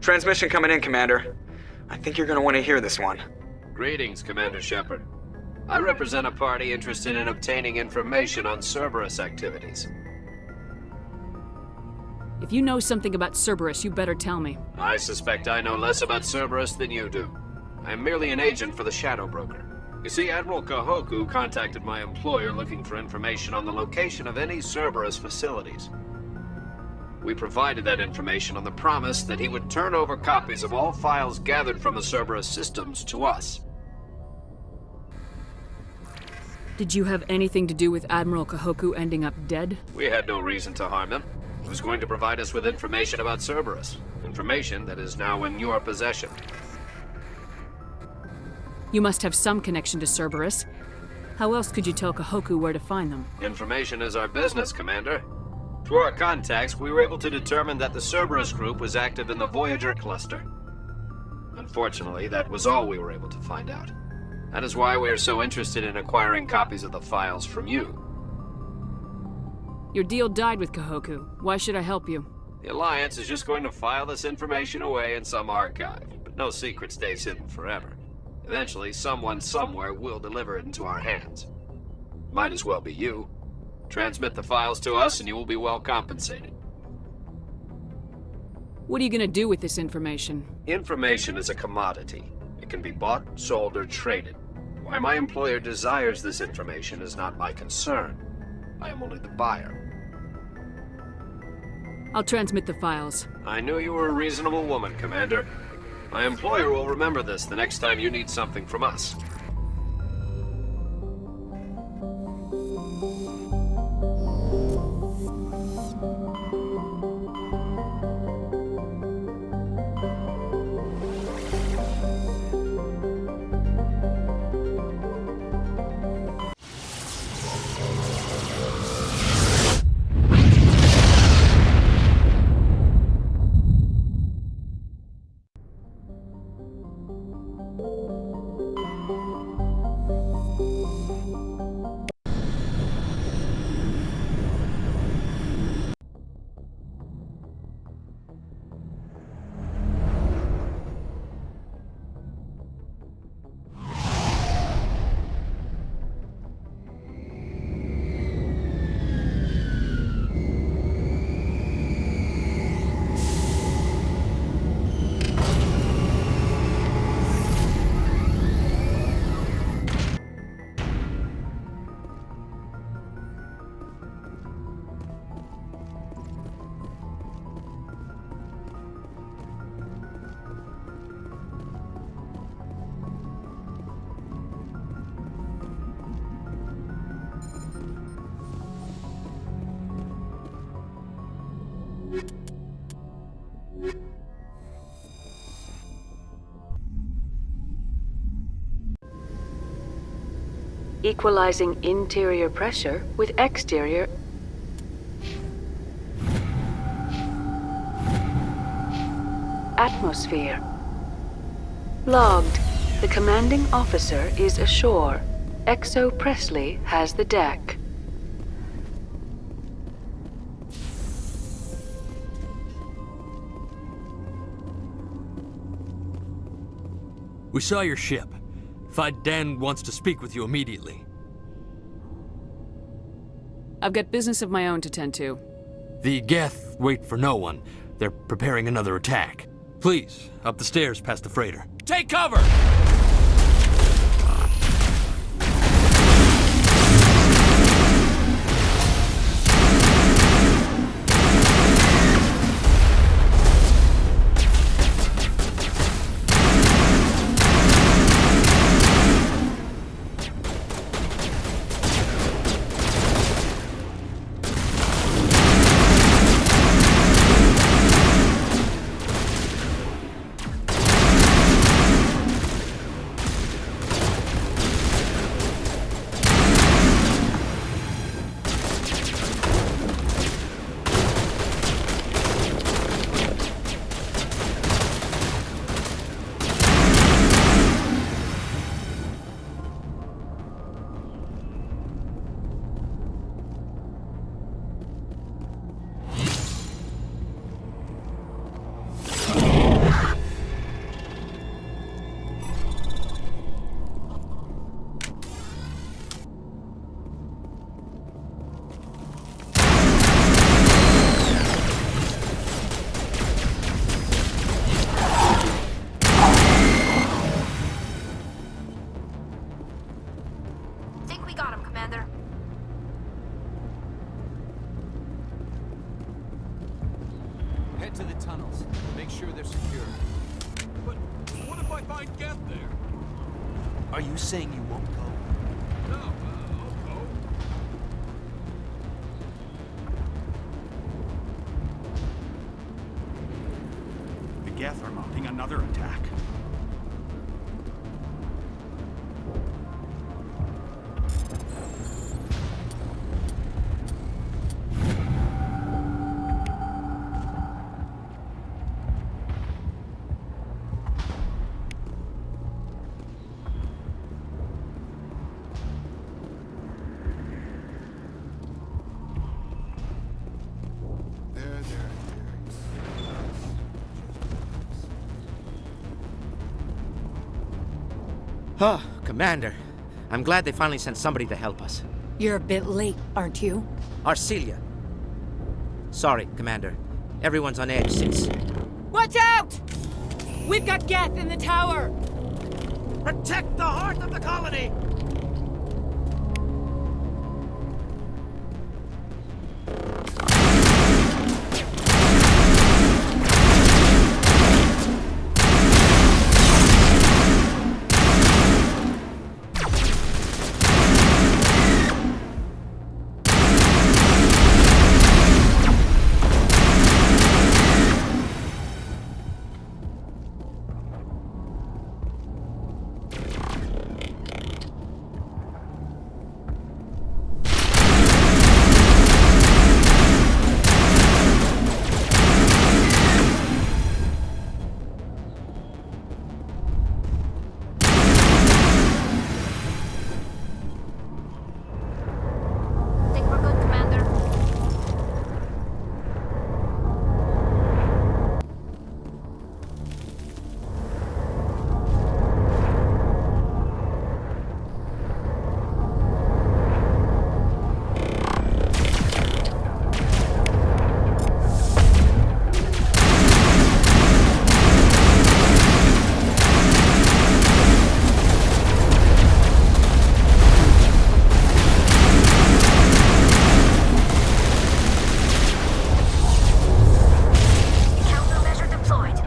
Transmission coming in, Commander. I think you're gonna want to hear this one. Greetings, Commander Shepard. I represent a party interested in obtaining information on Cerberus activities. If you know something about Cerberus, you better tell me. I suspect I know less about Cerberus than you do. I am merely an agent for the Shadow Broker. You see, Admiral Kahoku contacted my employer looking for information on the location of any Cerberus facilities. We provided that information on the promise that he would turn over copies of all files gathered from the Cerberus systems to us. Did you have anything to do with Admiral Kahoku ending up dead? We had no reason to harm him. He was going to provide us with information about Cerberus. Information that is now in your possession. You must have some connection to Cerberus. How else could you tell Kahoku where to find them? Information is our business, Commander. Through our contacts, we were able to determine that the Cerberus group was active in the Voyager cluster. Unfortunately, that was all we were able to find out. That is why we are so interested in acquiring copies of the files from you. Your deal died with Kahoku. Why should I help you? The Alliance is just going to file this information away in some archive, but no secret stays hidden forever. Eventually, someone somewhere will deliver it into our hands. Might as well be you. Transmit the files to us and you will be well compensated. What are you gonna do with this information? Information is a commodity. It can be bought, sold, or traded. Why my employer desires this information is not my concern. I am only the buyer. I'll transmit the files. I knew you were a reasonable woman, Commander. My employer will remember this the next time you need something from us. Equalizing interior pressure with exterior. Atmosphere. Logged. The commanding officer is ashore. Exo Presley has the deck. We saw your ship. Fight Dan wants to speak with you immediately. I've got business of my own to tend to. The Geth wait for no one. They're preparing another attack. Please, up the stairs past the freighter. Take cover! Head to the tunnels. Make sure they're secure. But what if I find Geth there? Are you saying you won't go? No, I'll go. The Geth are mounting another attack. Oh, Commander. I'm glad they finally sent somebody to help us. You're a bit late, aren't you? Arcelia. Sorry, Commander. Everyone's on edge since... Watch out! We've got Geth in the tower! Protect the heart of the colony! Think we're good, Commander? Countermeasure deployed.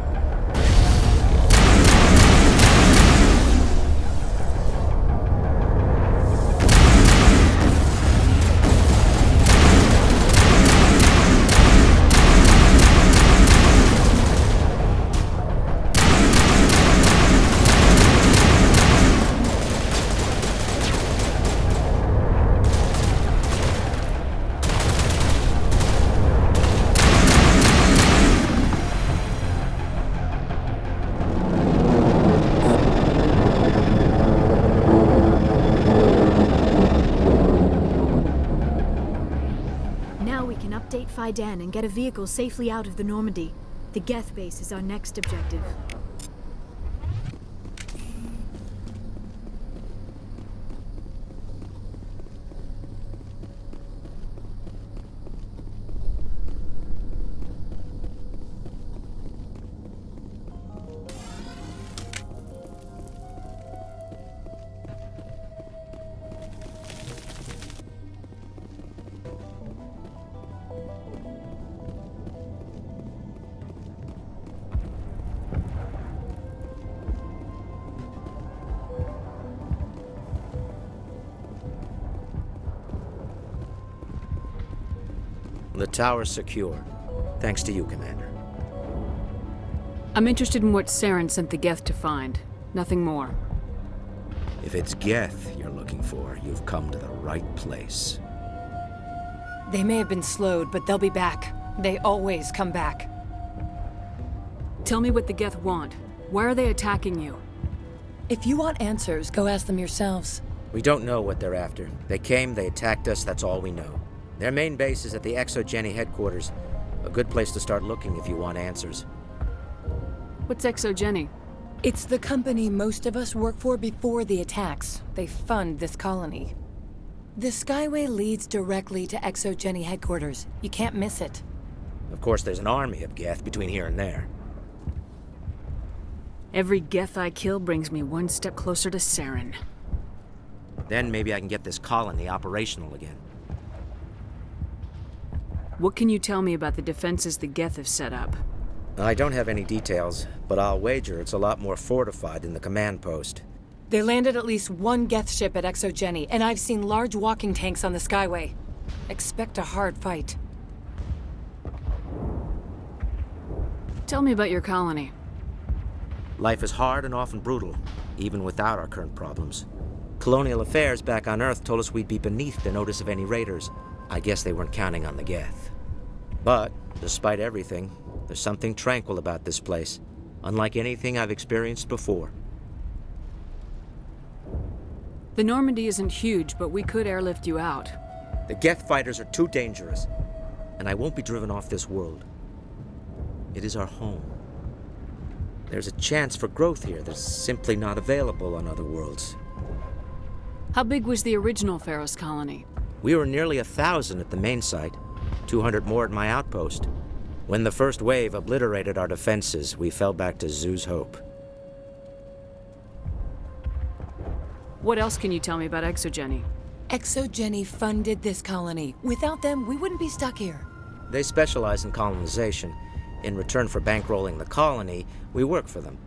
Now we can update Fidan and get a vehicle safely out of the Normandy. The Geth base is our next objective. The tower's secure. Thanks to you, Commander. I'm interested in what Saren sent the Geth to find. Nothing more. If it's Geth you're looking for, you've come to the right place. They may have been slowed, but they'll be back. They always come back. Tell me what the Geth want. Why are they attacking you? If you want answers, go ask them yourselves. We don't know what they're after. They came, they attacked us, that's all we know. Their main base is at the Exogeny headquarters. A good place to start looking if you want answers. What's Exogeny? It's the company most of us work for before the attacks. They fund this colony. The Skyway leads directly to Exogeny headquarters. You can't miss it. Of course, there's an army of Geth between here and there. Every Geth I kill brings me one step closer to Saren. Then maybe I can get this colony operational again. What can you tell me about the defenses the Geth have set up? I don't have any details, but I'll wager it's a lot more fortified than the command post. They landed at least one Geth ship at Exogeny, and I've seen large walking tanks on the Skyway. Expect a hard fight. Tell me about your colony. Life is hard and often brutal, even without our current problems. Colonial affairs back on Earth told us we'd be beneath the notice of any raiders. I guess they weren't counting on the Geth. But, despite everything, there's something tranquil about this place, unlike anything I've experienced before. The Normandy isn't huge, but we could airlift you out. The Geth fighters are too dangerous, and I won't be driven off this world. It is our home. There's a chance for growth here that's simply not available on other worlds. How big was the original Feros colony? We were nearly 1,000 at the main site, 200 more at my outpost. When the first wave obliterated our defenses, we fell back to Zoo's Hope. What else can you tell me about Exogeny? Exogeny funded this colony. Without them, we wouldn't be stuck here. They specialize in colonization. In return for bankrolling the colony, we work for them.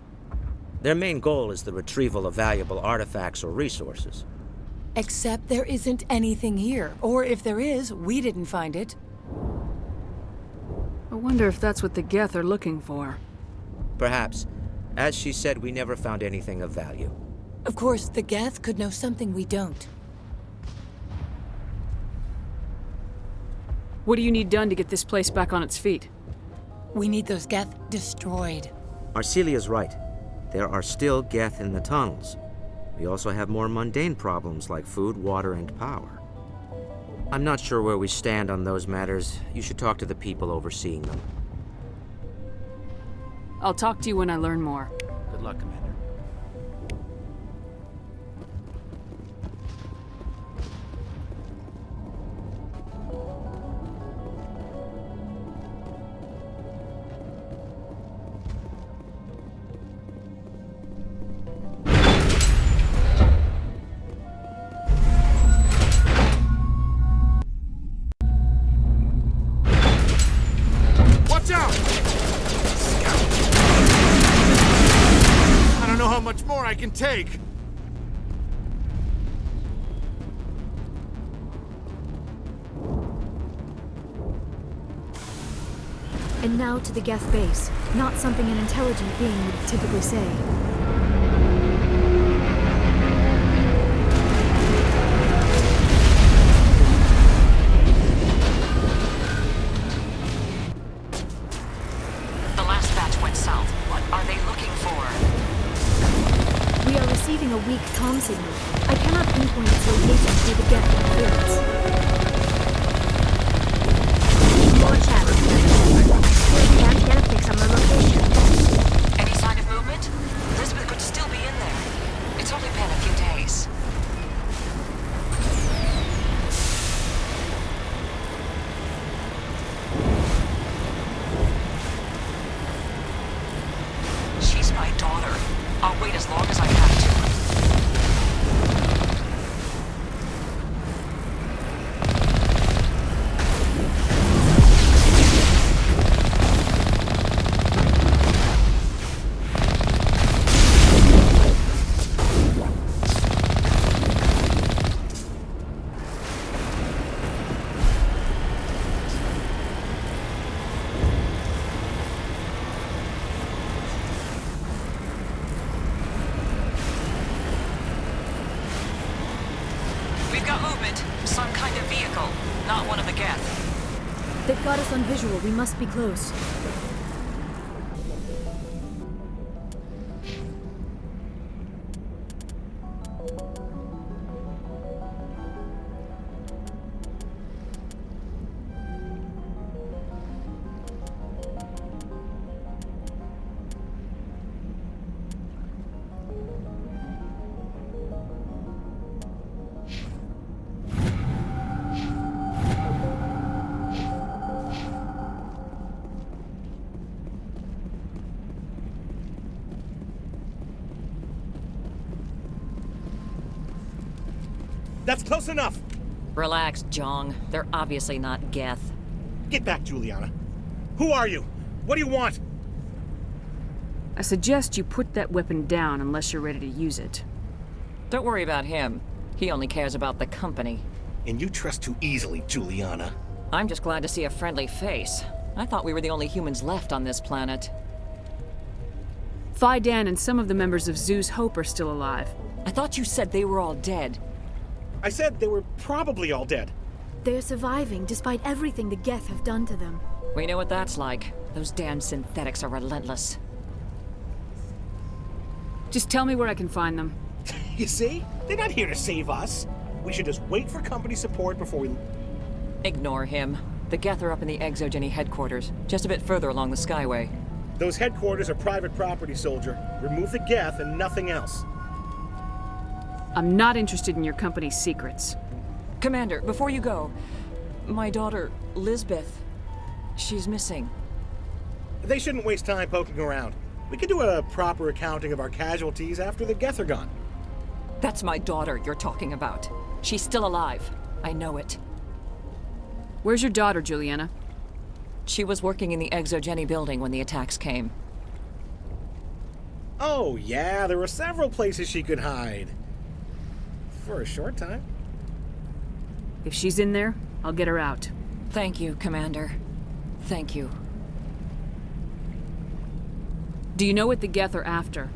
Their main goal is the retrieval of valuable artifacts or resources. Except there isn't anything here. Or if there is, we didn't find it. I wonder if that's what the Geth are looking for. Perhaps. As she said, we never found anything of value. Of course, the Geth could know something we don't. What do you need done to get this place back on its feet? We need those Geth destroyed. Arcelia's right. There are still Geth in the tunnels. We also have more mundane problems like food, water, and power. I'm not sure where we stand on those matters. You should talk to the people overseeing them. I'll talk to you when I learn more. Good luck, Commander. Watch out! I don't know how much more I can take. And now to the Geth base. Not something an intelligent being would typically say. The last batch went south. What are they looking for? We are receiving a weak comm signal. I cannot pinpoint its location through the Geth interference. More chatter. Still can't get a fix on the location. Any sign of movement? Elizabeth could still be in there. It's only been a few days. She's my daughter. I'll wait as long as I have to. We've got movement. Some kind of vehicle. Not one of the Geth. They've got us on visual. We must be close. That's close enough! Relax, Jong. They're obviously not Geth. Get back, Juliana. Who are you? What do you want? I suggest you put that weapon down unless you're ready to use it. Don't worry about him. He only cares about the company. And you trust too easily, Juliana. I'm just glad to see a friendly face. I thought we were the only humans left on this planet. Phi Dan and some of the members of Zoo's Hope are still alive. I thought you said they were all dead. I said they were probably all dead. They're surviving despite everything the Geth have done to them. We know what that's like. Those damn synthetics are relentless. Just tell me where I can find them. You see? They're not here to save us. We should just wait for company support before we... Ignore him. The Geth are up in the Exogeny headquarters, just a bit further along the Skyway. Those headquarters are private property, soldier. Remove the Geth and nothing else. I'm not interested in your company's secrets. Commander, before you go, my daughter, Lisbeth, she's missing. They shouldn't waste time poking around. We could do a proper accounting of our casualties after the Geth are gone. That's my daughter you're talking about. She's still alive. I know it. Where's your daughter, Juliana? She was working in the Exogeny building when the attacks came. Oh, yeah, there were several places she could hide. For a short time. If she's in there, I'll get her out. Thank you, Commander. Thank you. Do you know what the Geth are after?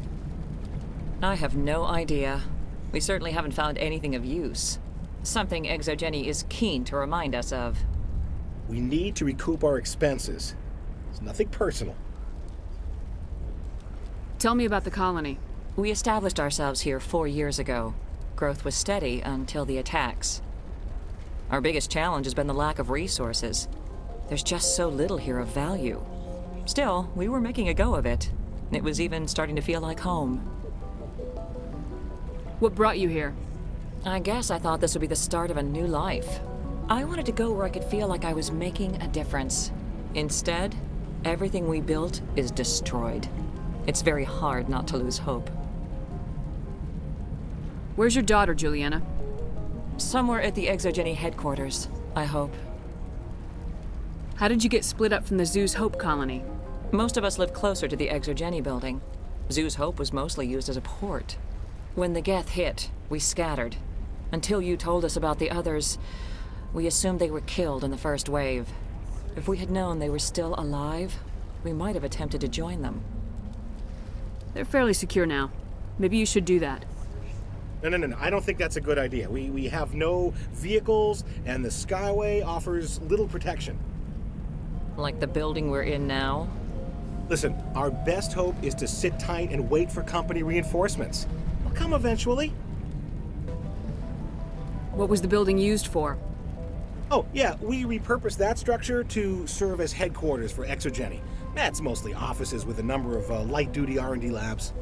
I have no idea. We certainly haven't found anything of use. Something Exogeny is keen to remind us of. We need to recoup our expenses. It's nothing personal. Tell me about the colony. We established ourselves here 4 years ago. Growth was steady until the attacks. Our biggest challenge has been the lack of resources. There's just so little here of value. Still, we were making a go of it. It was even starting to feel like home. What brought you here? I guess I thought this would be the start of a new life. I wanted to go where I could feel like I was making a difference. Instead, everything we built is destroyed. It's very hard not to lose hope. Where's your daughter, Juliana? Somewhere at the Exogeny headquarters, I hope. How did you get split up from the Zoo's Hope colony? Most of us lived closer to the Exogeny building. Zoo's Hope was mostly used as a port. When the Geth hit, we scattered. Until you told us about the others, we assumed they were killed in the first wave. If we had known they were still alive, we might have attempted to join them. They're fairly secure now. Maybe you should do that. No. I don't think that's a good idea. We have no vehicles, and the Skyway offers little protection. Like the building we're in now? Listen, our best hope is to sit tight and wait for company reinforcements. They'll come eventually. What was the building used for? Oh, yeah, we repurposed that structure to serve as headquarters for Exogeny. That's mostly offices with a number of light-duty R&D labs.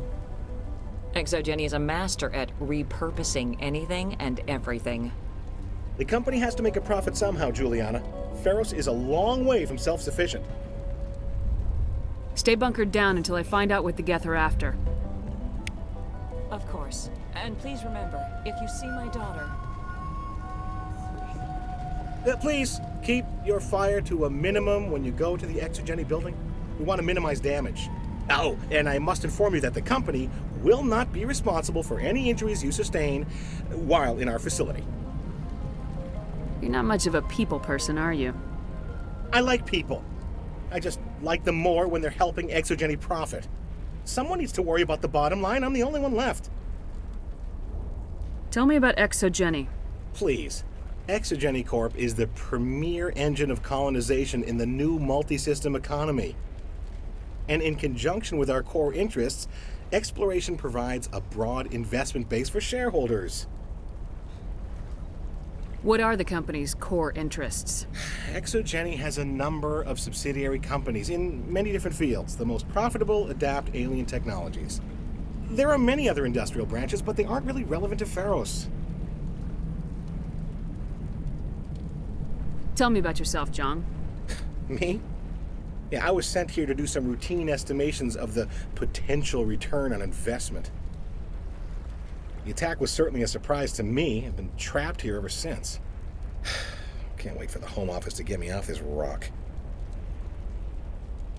Exogeny is a master at repurposing anything and everything. The company has to make a profit somehow, Juliana. Feros is a long way from self-sufficient. Stay bunkered down until I find out what the Geth are after. Of course. And please remember, if you see my daughter... Please, keep your fire to a minimum when you go to the Exogeny building. We want to minimize damage. Oh, and I must inform you that the company will not be responsible for any injuries you sustain while in our facility. You're not much of a people person, are you? I like people. I just like them more when they're helping Exogeny profit. Someone needs to worry about the bottom line. I'm the only one left. Tell me about Exogeny. Please. Exogeny Corp is the premier engine of colonization in the new multi-system economy. And in conjunction with our core interests, exploration provides a broad investment base for shareholders. What are the company's core interests? Exogeny has a number of subsidiary companies in many different fields. The most profitable adapt alien technologies. There are many other industrial branches, but they aren't really relevant to Feros. Tell me about yourself, John. Me? Yeah, I was sent here to do some routine estimations of the potential return on investment. The attack was certainly a surprise to me. I've been trapped here ever since. Can't wait for the Home Office to get me off this rock.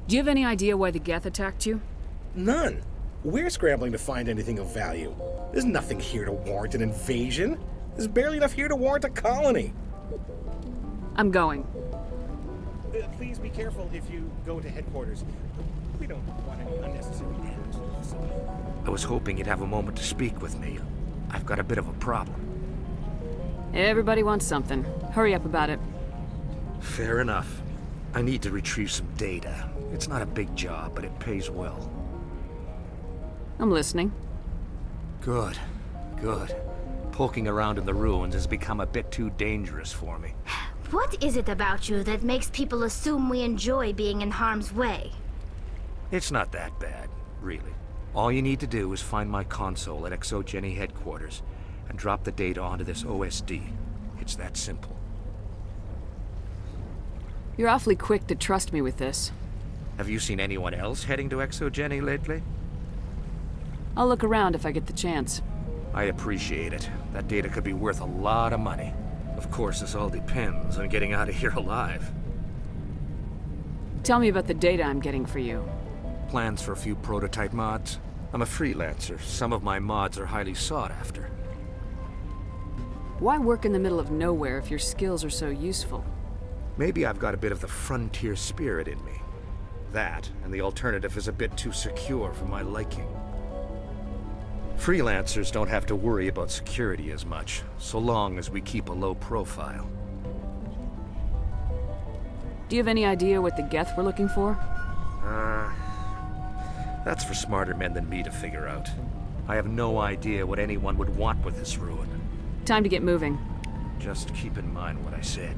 Do you have any idea why the Geth attacked you? None. We're scrambling to find anything of value. There's nothing here to warrant an invasion. There's barely enough here to warrant a colony. I'm going. Please be careful if you go to headquarters. We don't want any unnecessary damage to the facility. I was hoping you'd have a moment to speak with me. I've got a bit of a problem. Everybody wants something. Hurry up about it. Fair enough. I need to retrieve some data. It's not a big job, but it pays well. I'm listening. Good. Good. Poking around in the ruins has become a bit too dangerous for me. What is it about you that makes people assume we enjoy being in harm's way? It's not that bad, really. All you need to do is find my console at ExoGeni headquarters and drop the data onto this OSD. It's that simple. You're awfully quick to trust me with this. Have you seen anyone else heading to ExoGeni lately? I'll look around if I get the chance. I appreciate it. That data could be worth a lot of money. Of course, this all depends on getting out of here alive. Tell me about the data I'm getting for you. Plans for a few prototype mods. I'm a freelancer. Some of my mods are highly sought after. Why work in the middle of nowhere if your skills are so useful? Maybe I've got a bit of the frontier spirit in me. That, and the alternative is a bit too secure for my liking. Freelancers don't have to worry about security as much, so long as we keep a low profile. Do you have any idea what the Geth were looking for? That's for smarter men than me to figure out. I have no idea what anyone would want with this ruin. Time to get moving. Just keep in mind what I said.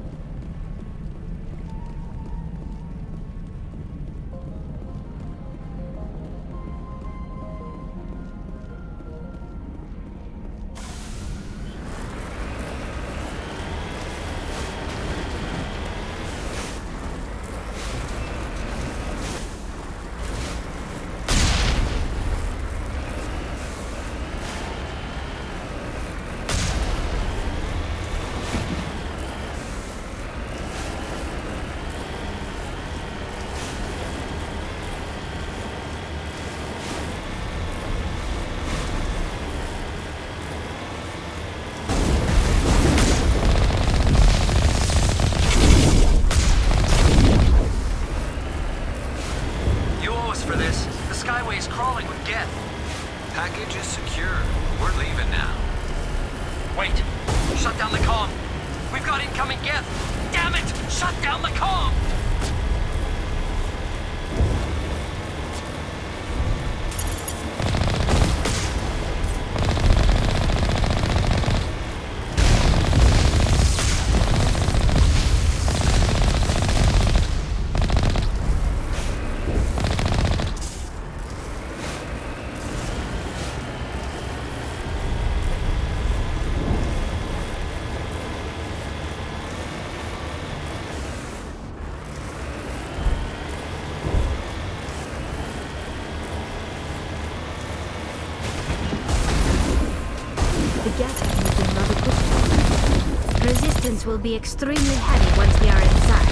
Will be extremely heavy once we are inside.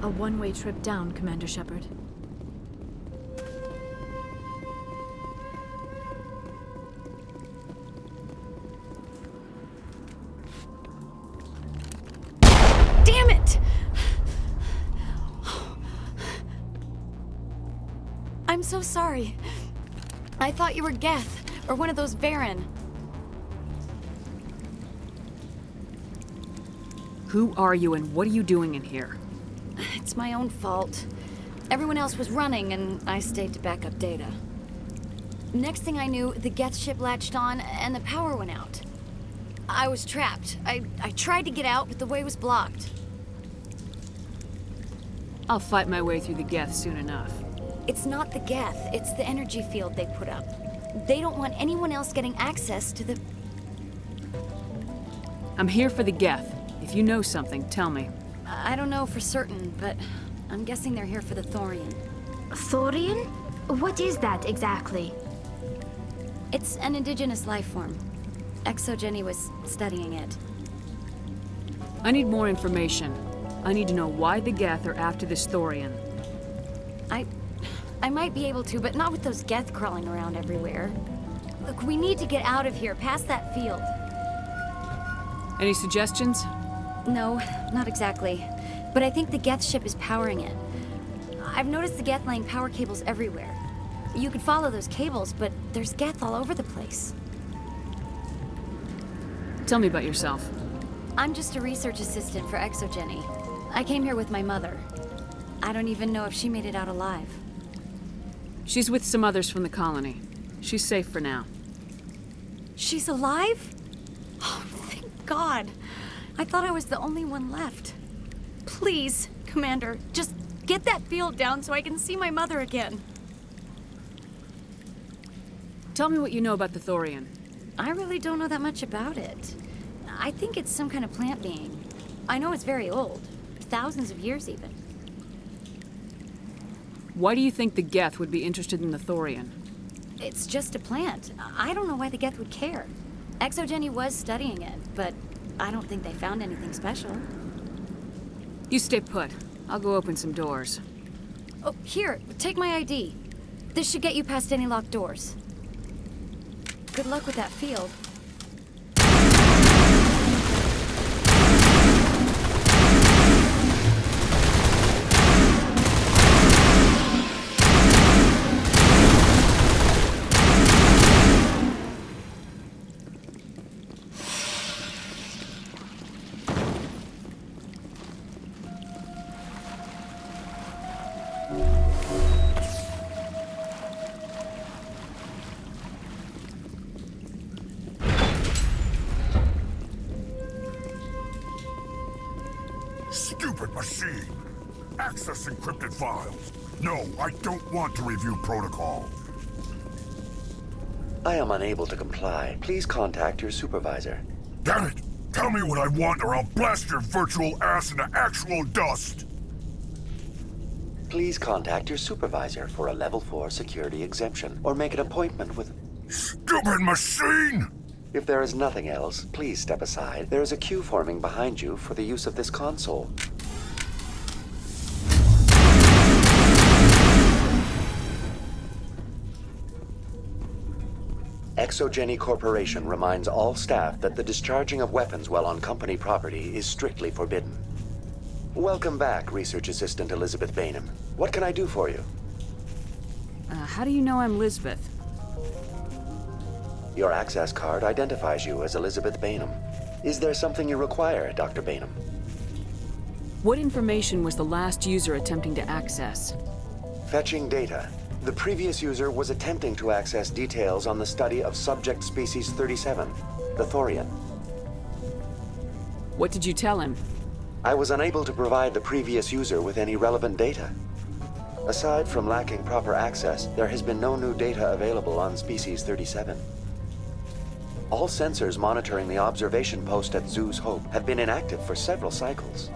a one-way trip down, Commander Shepard. Damn it! I'm so sorry. I thought you were Geth, or one of those Varen. Who are you and what are you doing in here? It's my own fault. Everyone else was running, and I stayed to back up data. Next thing I knew, the Geth ship latched on, and the power went out. I was trapped. I tried to get out, but the way was blocked. I'll fight my way through the Geth soon enough. It's not the Geth, it's the energy field they put up. They don't want anyone else getting access to the... I'm here for the Geth. If you know something, tell me. I don't know for certain, but I'm guessing they're here for the Thorian. Thorian? What is that exactly? It's an indigenous life form. Exogeny was studying it. I need more information. I need to know why the Geth are after this Thorian. I might be able to, but not with those Geth crawling around everywhere. Look, we need to get out of here, past that field. Any suggestions? No, not exactly. But I think the Geth ship is powering it. I've noticed the Geth laying power cables everywhere. You could follow those cables, but there's Geth all over the place. Tell me about yourself. I'm just a research assistant for Exogeny. I came here with my mother. I don't even know if she made it out alive. She's with some others from the colony. She's safe for now. She's alive? Oh, thank God. I thought I was the only one left. Please, Commander, just get that field down so I can see my mother again. Tell me what you know about the Thorian. I really don't know that much about it. I think it's some kind of plant being. I know it's very old. Thousands of years, even. Why do you think the Geth would be interested in the Thorian? It's just a plant. I don't know why the Geth would care. Exogeny was studying it, but I don't think they found anything special. You stay put. I'll go open some doors. Oh, here, take my ID. This should get you past any locked doors. Good luck with that field. Stupid machine! Access encrypted files. No, I don't want to review protocol. I am unable to comply. Please contact your supervisor. Damn it! Tell me what I want or I'll blast your virtual ass into actual dust! Please contact your supervisor for a level 4 security exemption, or make an appointment with... Stupid machine! If there is nothing else, please step aside. There is a queue forming behind you for the use of this console. Exogeny Corporation reminds all staff that the discharging of weapons while on company property is strictly forbidden. Welcome back, Research Assistant Elizabeth Bainham. What can I do for you? How do you know I'm Lisbeth? Your access card identifies you as Elizabeth Bainham. Is there something you require, Dr. Bainham? What information was the last user attempting to access? Fetching data. The previous user was attempting to access details on the study of subject species 37, the Thorian. What did you tell him? I was unable to provide the previous user with any relevant data. Aside from lacking proper access, there has been no new data available on species 37. All sensors monitoring the observation post at Zoo's Hope have been inactive for several cycles.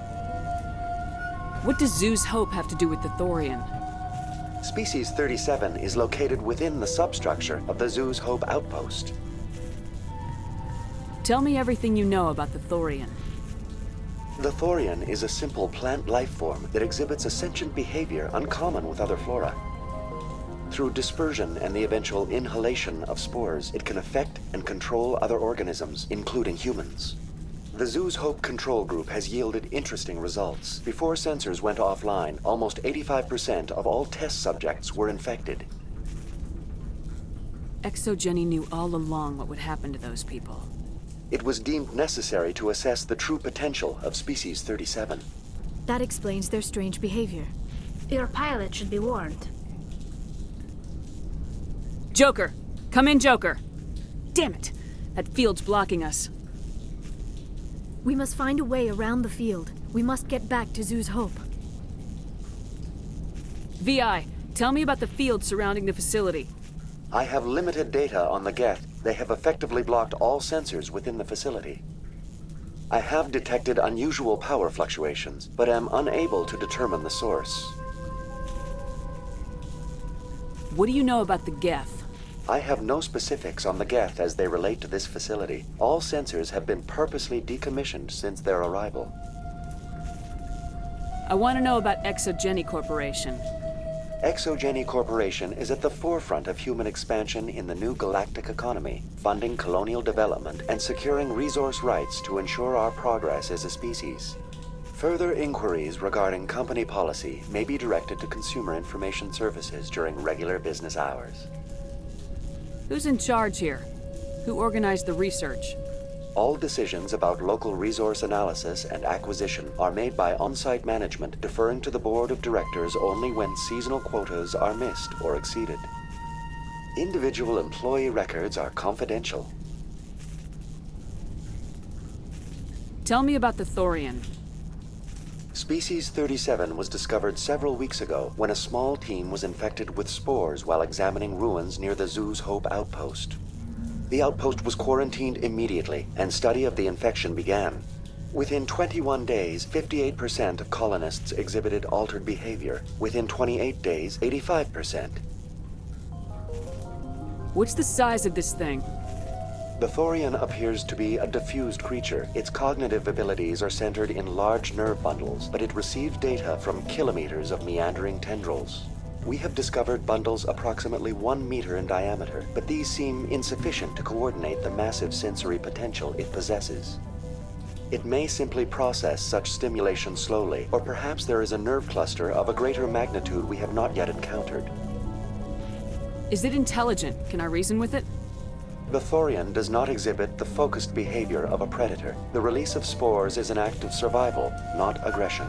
What does Zoo's Hope have to do with the Thorian? Species 37 is located within the substructure of the Zoo's Hope outpost. Tell me everything you know about the Thorian. The Thorian is a simple plant life form that exhibits a sentient behavior uncommon with other flora. Through dispersion and the eventual inhalation of spores, it can affect and control other organisms, including humans. The zoo's Hope control group has yielded interesting results. Before sensors went offline, almost 85% of all test subjects were infected. ExoGeni knew all along what would happen to those people. It was deemed necessary to assess the true potential of Species 37. That explains their strange behavior. Your pilot should be warned. Joker! Come in, Joker! Damn it! That field's blocking us. We must find a way around the field. We must get back to Zoo's Hope. VI, tell me about the field surrounding the facility. I have limited data on the Geth. They have effectively blocked all sensors within the facility. I have detected unusual power fluctuations, but am unable to determine the source. What do you know about the Geth? I have no specifics on the Geth as they relate to this facility. All sensors have been purposely decommissioned since their arrival. I want to know about ExoGeni Corporation. ExoGeni Corporation is at the forefront of human expansion in the new galactic economy, funding colonial development and securing resource rights to ensure our progress as a species. Further inquiries regarding company policy may be directed to Consumer Information Services during regular business hours. Who's in charge here? Who organized the research? All decisions about local resource analysis and acquisition are made by on-site management, deferring to the board of directors only when seasonal quotas are missed or exceeded. Individual employee records are confidential. Tell me about the Thorian. Species 37 was discovered several weeks ago when a small team was infected with spores while examining ruins near the Zoo's Hope outpost. The outpost was quarantined immediately, and study of the infection began. Within 21 days, 58% of colonists exhibited altered behavior. Within 28 days, 85%. What's the size of this thing? The Thorian appears to be a diffused creature. Its cognitive abilities are centered in large nerve bundles, but it receives data from kilometers of meandering tendrils. We have discovered bundles approximately 1 meter in diameter, but these seem insufficient to coordinate the massive sensory potential it possesses. It may simply process such stimulation slowly, or perhaps there is a nerve cluster of a greater magnitude we have not yet encountered. Is it intelligent? Can I reason with it? The Thorian does not exhibit the focused behavior of a predator. The release of spores is an act of survival, not aggression.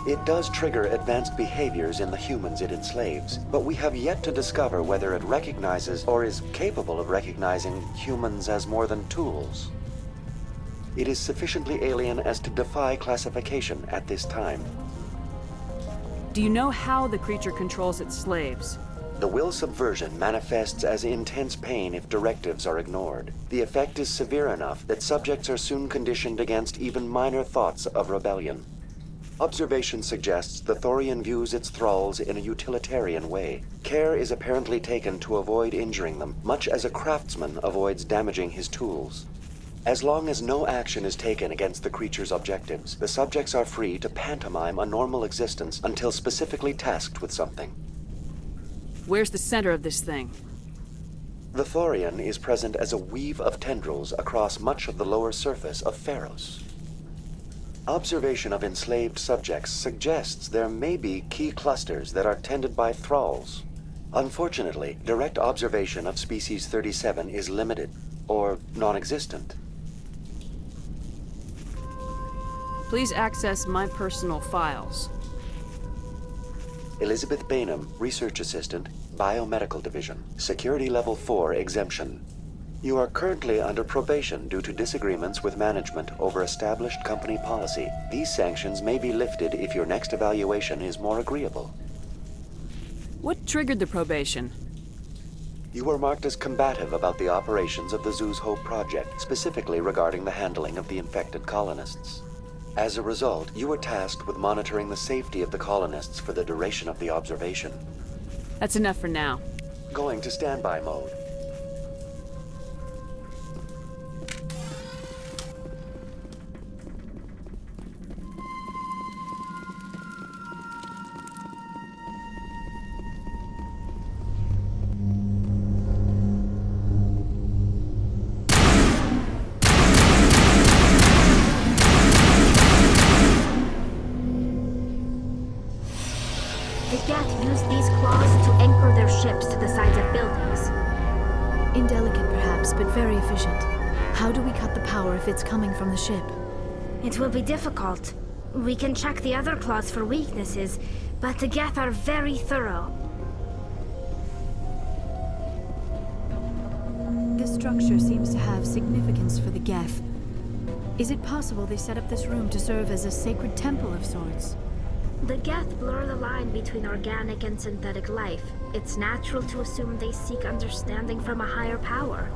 It does trigger advanced behaviors in the humans it enslaves, but we have yet to discover whether it recognizes or is capable of recognizing humans as more than tools. It is sufficiently alien as to defy classification at this time. Do you know how the creature controls its slaves? The will subversion manifests as intense pain if directives are ignored. The effect is severe enough that subjects are soon conditioned against even minor thoughts of rebellion. Observation suggests the Thorian views its thralls in a utilitarian way. Care is apparently taken to avoid injuring them, much as a craftsman avoids damaging his tools. As long as no action is taken against the creature's objectives, the subjects are free to pantomime a normal existence until specifically tasked with something. Where's the center of this thing? The Thorian is present as a weave of tendrils across much of the lower surface of Feros. Observation of enslaved subjects suggests there may be key clusters that are tended by thralls. Unfortunately, direct observation of Species 37 is limited, or non-existent. Please access my personal files. Elizabeth Bainham, Research Assistant, Biomedical Division, Security Level 4 exemption. You are currently under probation due to disagreements with management over established company policy. These sanctions may be lifted if your next evaluation is more agreeable. What triggered the probation? You were marked as combative about the operations of the Zoo's Hope project, specifically regarding the handling of the infected colonists. As a result, you were tasked with monitoring the safety of the colonists for the duration of the observation. That's enough for now. Going to standby mode. ships to the sides of buildings. Indelicate perhaps, but very efficient. How do we cut the power if it's coming from the ship? It will be difficult. We can check the other claws for weaknesses, but the Geth are very thorough. This structure seems to have significance for the Geth. Is it possible they set up this room to serve as a sacred temple of sorts? The Geth blur the line between organic and synthetic life. It's natural to assume they seek understanding from a higher power.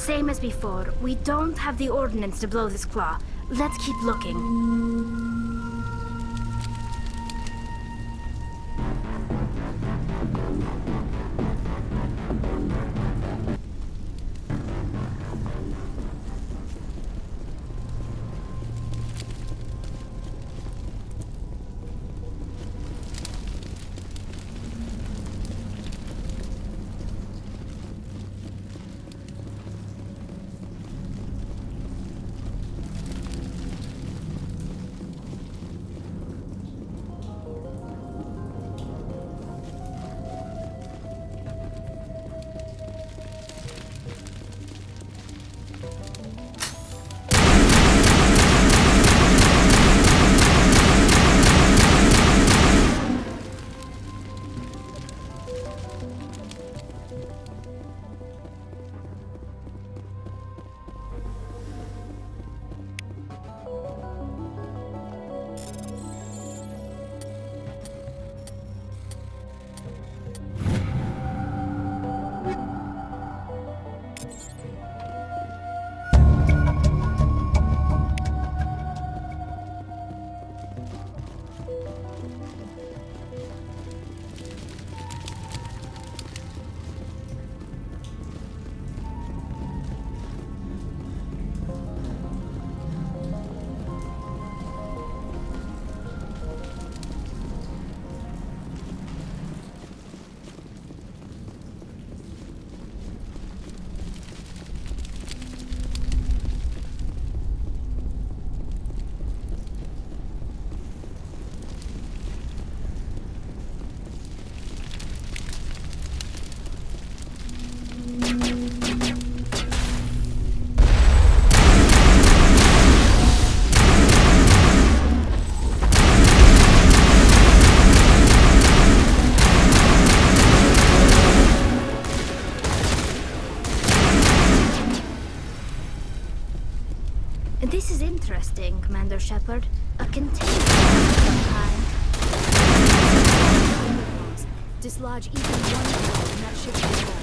Same as before, we don't have the ordnance to blow this claw. Let's keep looking. This is interesting, Commander Shepard. A container of some kind. Dislodge even one hole in that ship's hull.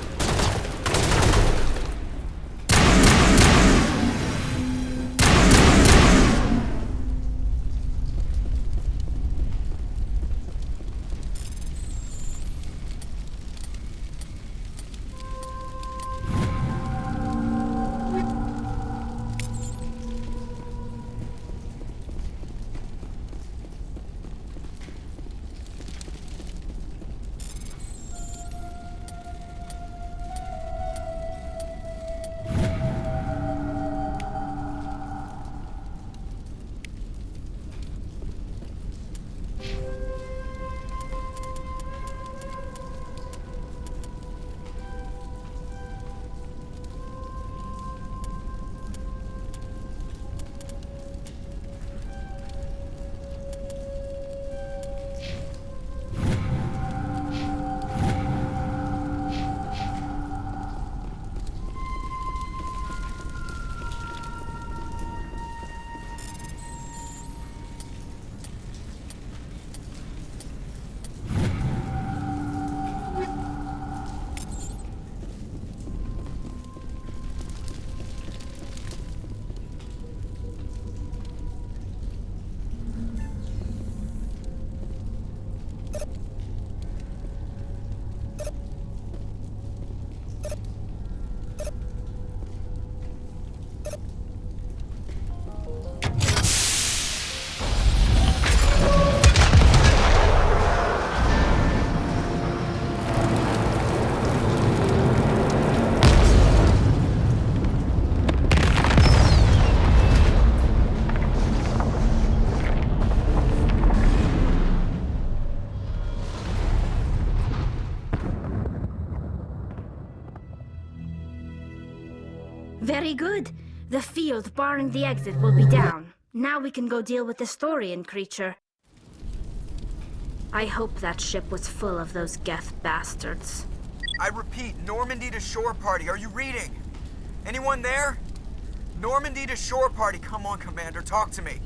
Very good. The field barring the exit will be down. Now we can go deal with the Storian creature. I hope that ship was full of those Geth bastards. I repeat, Normandy to shore party. Are you reading? Anyone there? Normandy to shore party. Come on, Commander, talk to me.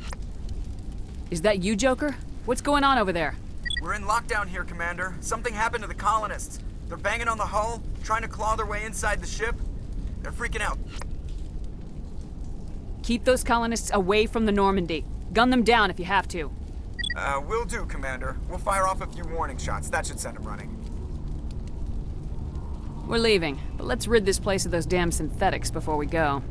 Is that you, Joker? What's going on over there? We're in lockdown here, Commander. Something happened to the colonists. They're banging on the hull, trying to claw their way inside the ship. They're freaking out. Keep those colonists away from the Normandy. Gun them down if you have to. Will do, Commander. We'll fire off a few warning shots. That should send them running. We're leaving, but let's rid this place of those damn synthetics before we go.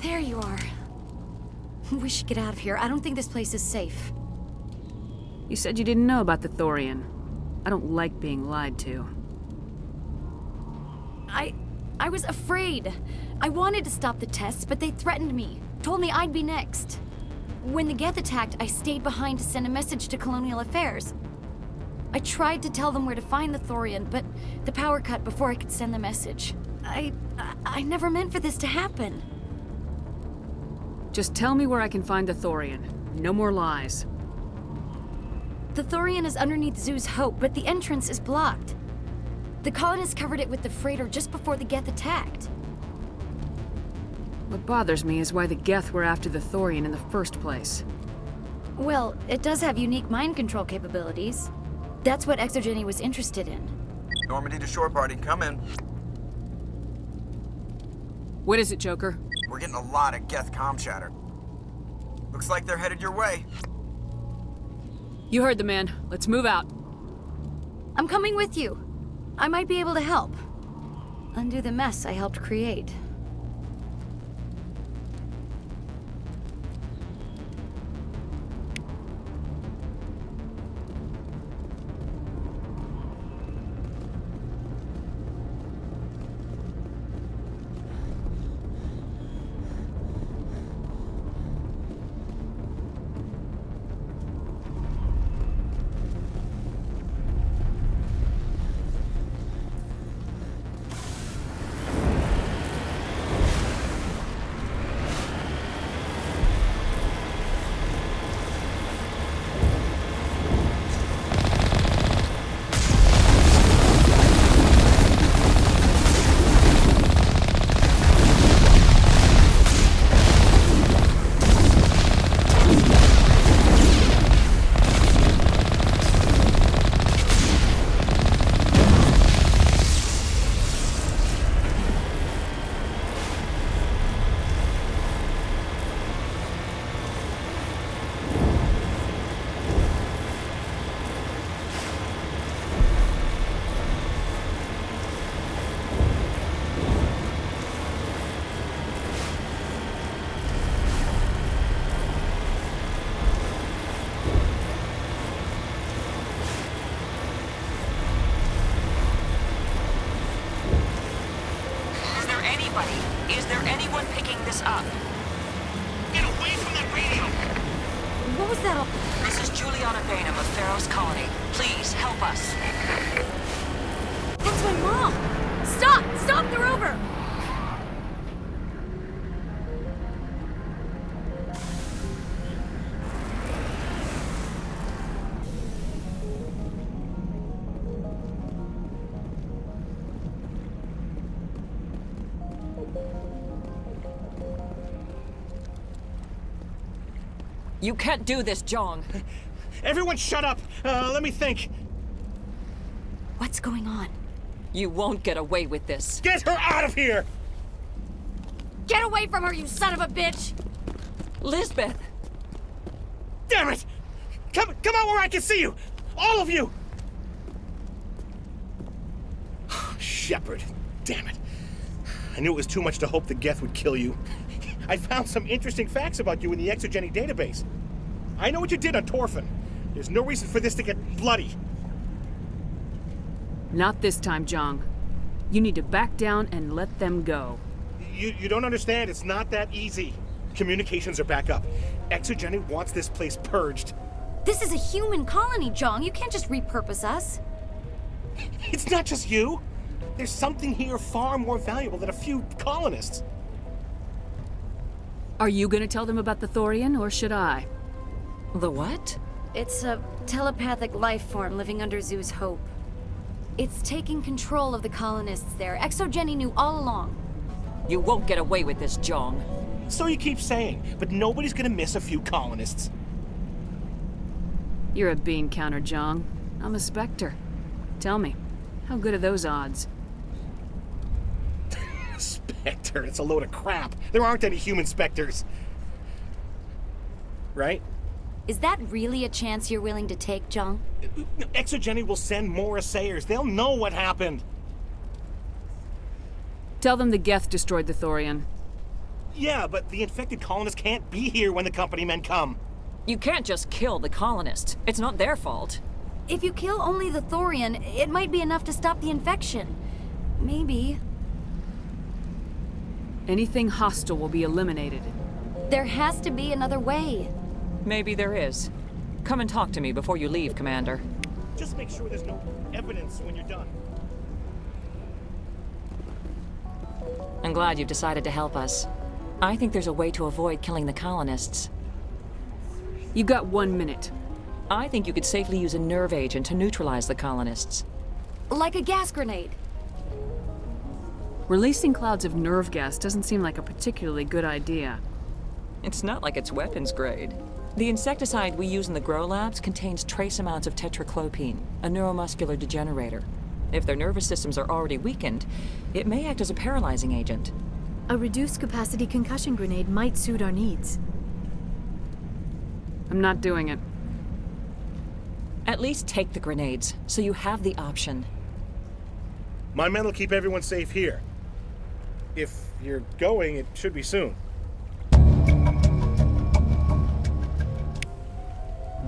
There you are. We should get out of here. I don't think this place is safe. You said you didn't know about the Thorian. I don't like being lied to. I was afraid. I wanted to stop the tests, but they threatened me. Told me I'd be next. When the Geth attacked, I stayed behind to send a message to Colonial Affairs. I tried to tell them where to find the Thorian, but the power cut before I could send the message. I never meant for this to happen. Just tell me where I can find the Thorian. No more lies. The Thorian is underneath Zoo's Hope, but the entrance is blocked. The colonists covered it with the freighter just before the Geth attacked. What bothers me is why the Geth were after the Thorian in the first place. Well, it does have unique mind control capabilities. That's what Exogeny was interested in. Normandy to shore party, come in. What is it, Joker? We're getting a lot of Geth comm chatter. Looks like they're headed your way. You heard the man. Let's move out. I'm coming with you. I might be able to help. Undo the mess I helped create. Anybody? Is there anyone picking this up? Get away from that radio! What was that all? This is Juliana Bainham of Feros Colony. Please, help us. That's my mom! Stop! Stop the rover! You can't do this, Jong. Everyone shut up! Let me think. What's going on? You won't get away with this. Get her out of here! Get away from her, you son of a bitch! Lisbeth! Damn it! Come out where I can see you! All of you! Shepard, damn it. I knew it was too much to hope the Geth would kill you. I found some interesting facts about you in the exogenic database. I know what you did on Torfin. There's no reason for this to get bloody. Not this time, Jong. You need to back down and let them go. You don't understand. It's not that easy. Communications are back up. Exogenic wants this place purged. This is a human colony, Jong. You can't just repurpose us. It's not just you. There's something here far more valuable than a few colonists. Are you gonna tell them about the Thorian, or should I? The what? It's a telepathic life form living under Zeus Hope. It's taking control of the colonists there. Exogeny knew all along. You won't get away with this, Jong. So you keep saying, but nobody's gonna miss a few colonists. You're a bean counter, Jong. I'm a Spectre. Tell me, how good are those odds? Spectre, it's a load of crap. There aren't any human Spectres. Right? Is that really a chance you're willing to take, Jong? Exogeny will send more assayers. They'll know what happened. Tell them the Geth destroyed the Thorian. Yeah, but the infected colonists can't be here when the company men come. You can't just kill the colonists. It's not their fault. If you kill only the Thorian, it might be enough to stop the infection. Maybe. Anything hostile will be eliminated. There has to be another way. Maybe there is. Come and talk to me before you leave, Commander. Just make sure there's no evidence when you're done. I'm glad you've decided to help us. I think there's a way to avoid killing the colonists. You got 1 minute. I think you could safely use a nerve agent to neutralize the colonists. Like a gas grenade. Releasing clouds of nerve gas doesn't seem like a particularly good idea. It's not like it's weapons grade. The insecticide we use in the grow labs contains trace amounts of tetraclopine, a neuromuscular degenerator. If their nervous systems are already weakened, it may act as a paralyzing agent. A reduced capacity concussion grenade might suit our needs. I'm not doing it. At least take the grenades, so you have the option. My men will keep everyone safe here. If you're going, it should be soon.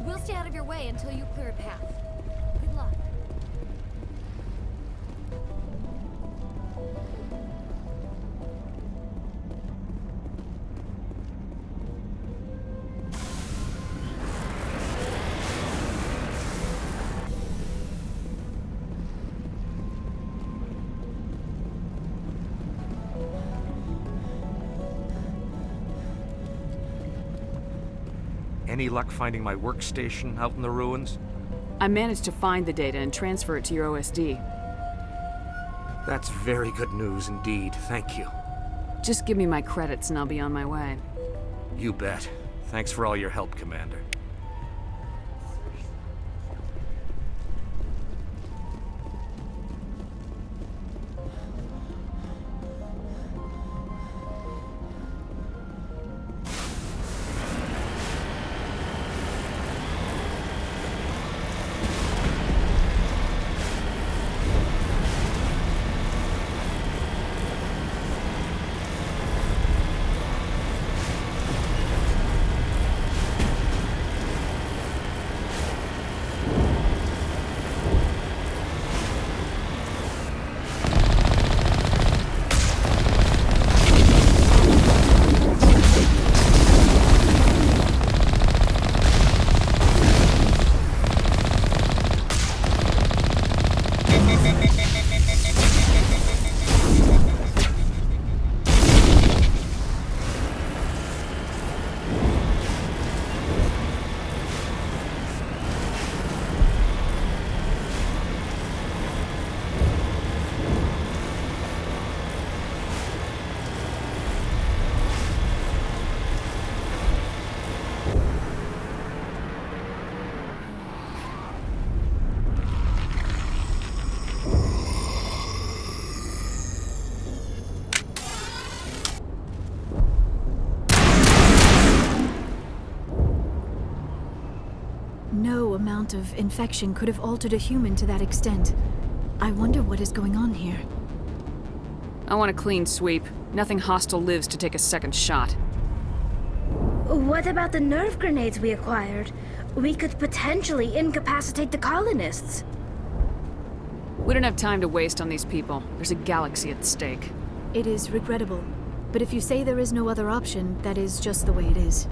We'll stay out of your way until you clear a path. Good luck. Any luck finding my workstation out in the ruins? I managed to find the data and transfer it to your OSD. That's very good news indeed. Thank you. Just give me my credits and I'll be on my way. You bet. Thanks for all your help, Commander. amount of infection could have altered a human to that extent. I wonder what is going on here. I want a clean sweep. Nothing hostile lives to take a second shot. What about the nerve grenades we acquired? We could potentially incapacitate the colonists. We don't have time to waste on these people. There's a galaxy at stake. It is regrettable, but if you say there is no other option, that is just the way it is.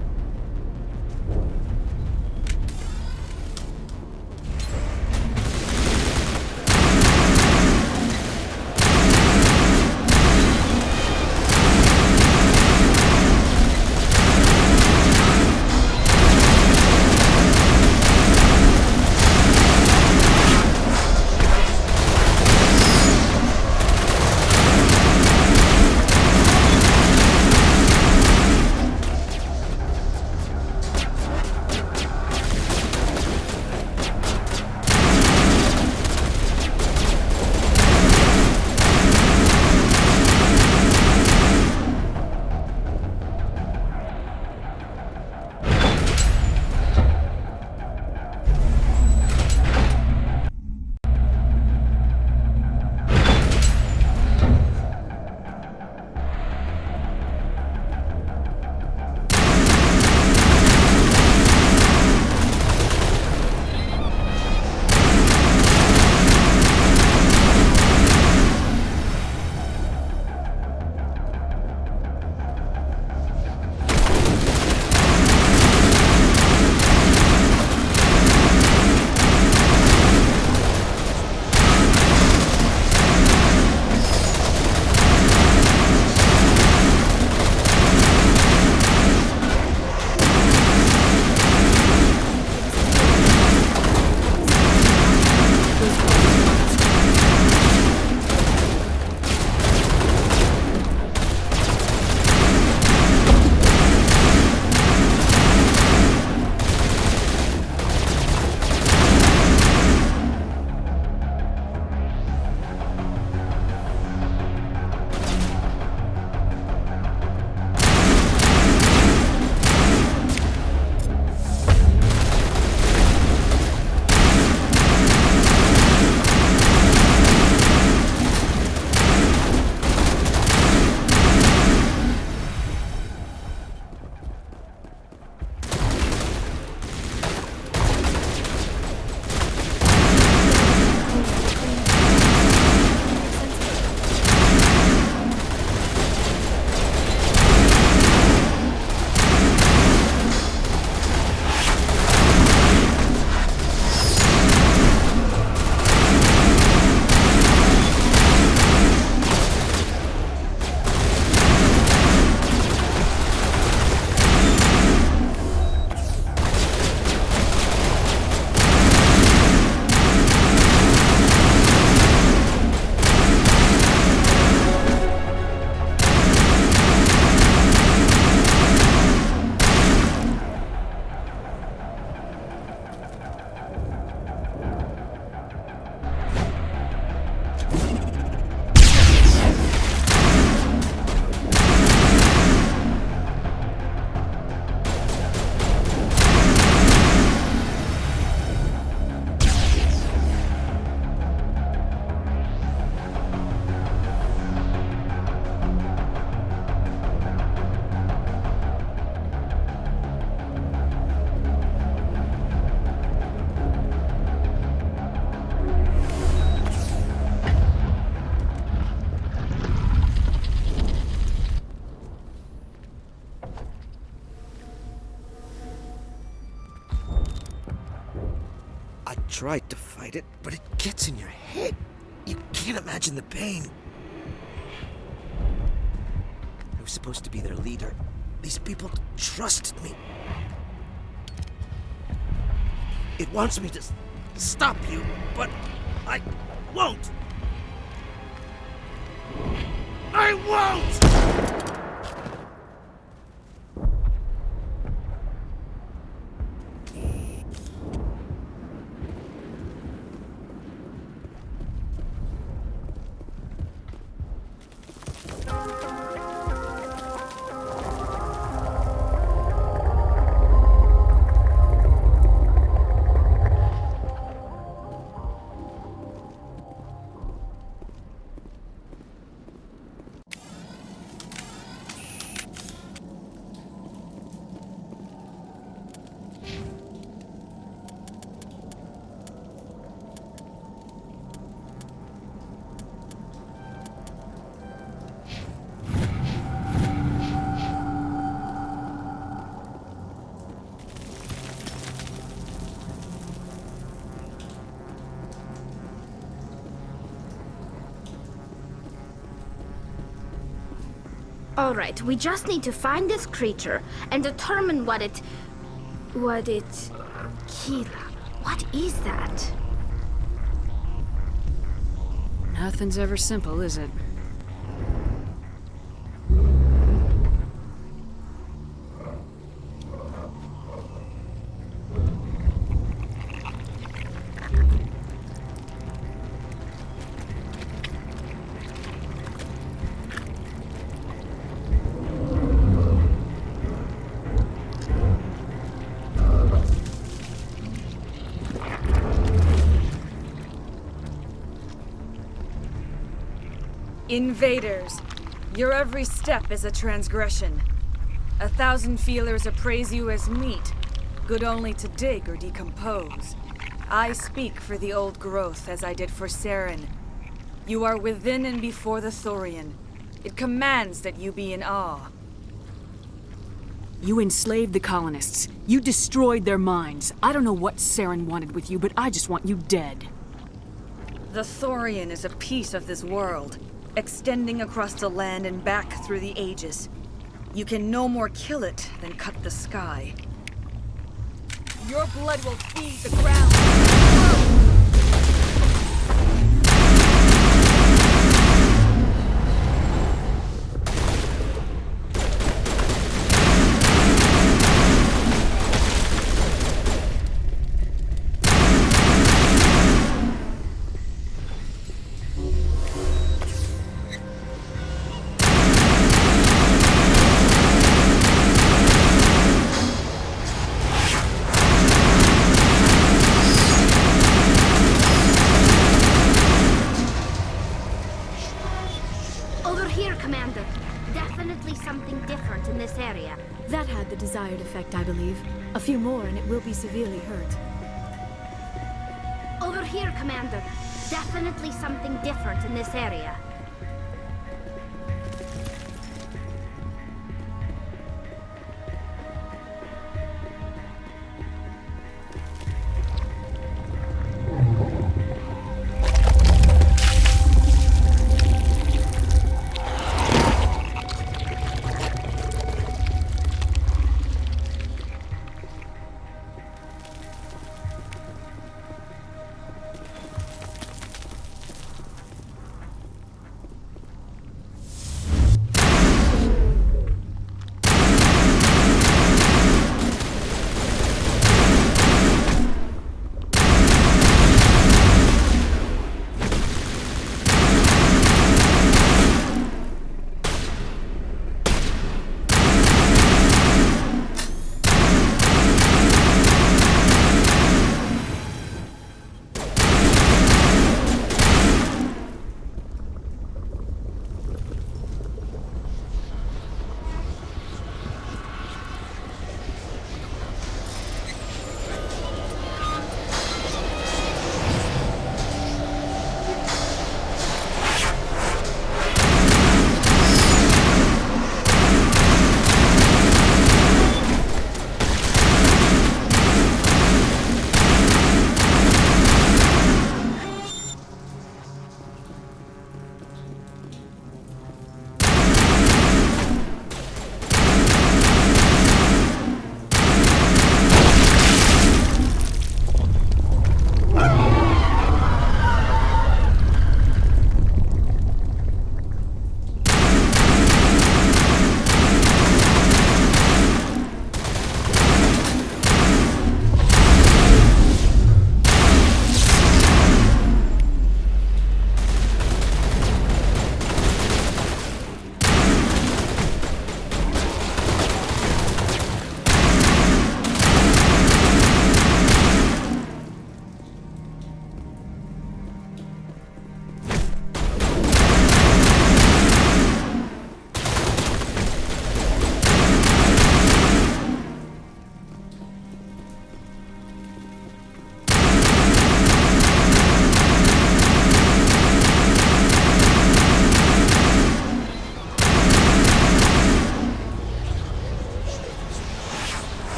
tried to fight it, but it gets in your head. You can't imagine the pain. I was supposed to be their leader. These people trusted me. It wants me to stop you, but I won't. I won't! Alright, we just need to find this creature and determine what it... Kira, what is that? Nothing's ever simple, is it? Invaders, your every step is a transgression. 1,000 feelers appraise you as meat, good only to dig or decompose. I speak for the old growth as I did for Saren. You are within and before the Thorian. It commands that you be in awe. You enslaved the colonists. You destroyed their minds. I don't know what Saren wanted with you, but I just want you dead. The Thorian is a piece of this world, extending across the land and back through the ages. You can no more kill it than cut the sky. Your blood will feed the ground. That had the desired effect, I believe. A few more and it will be severely hurt. Over here, Commander. Definitely something different in this area.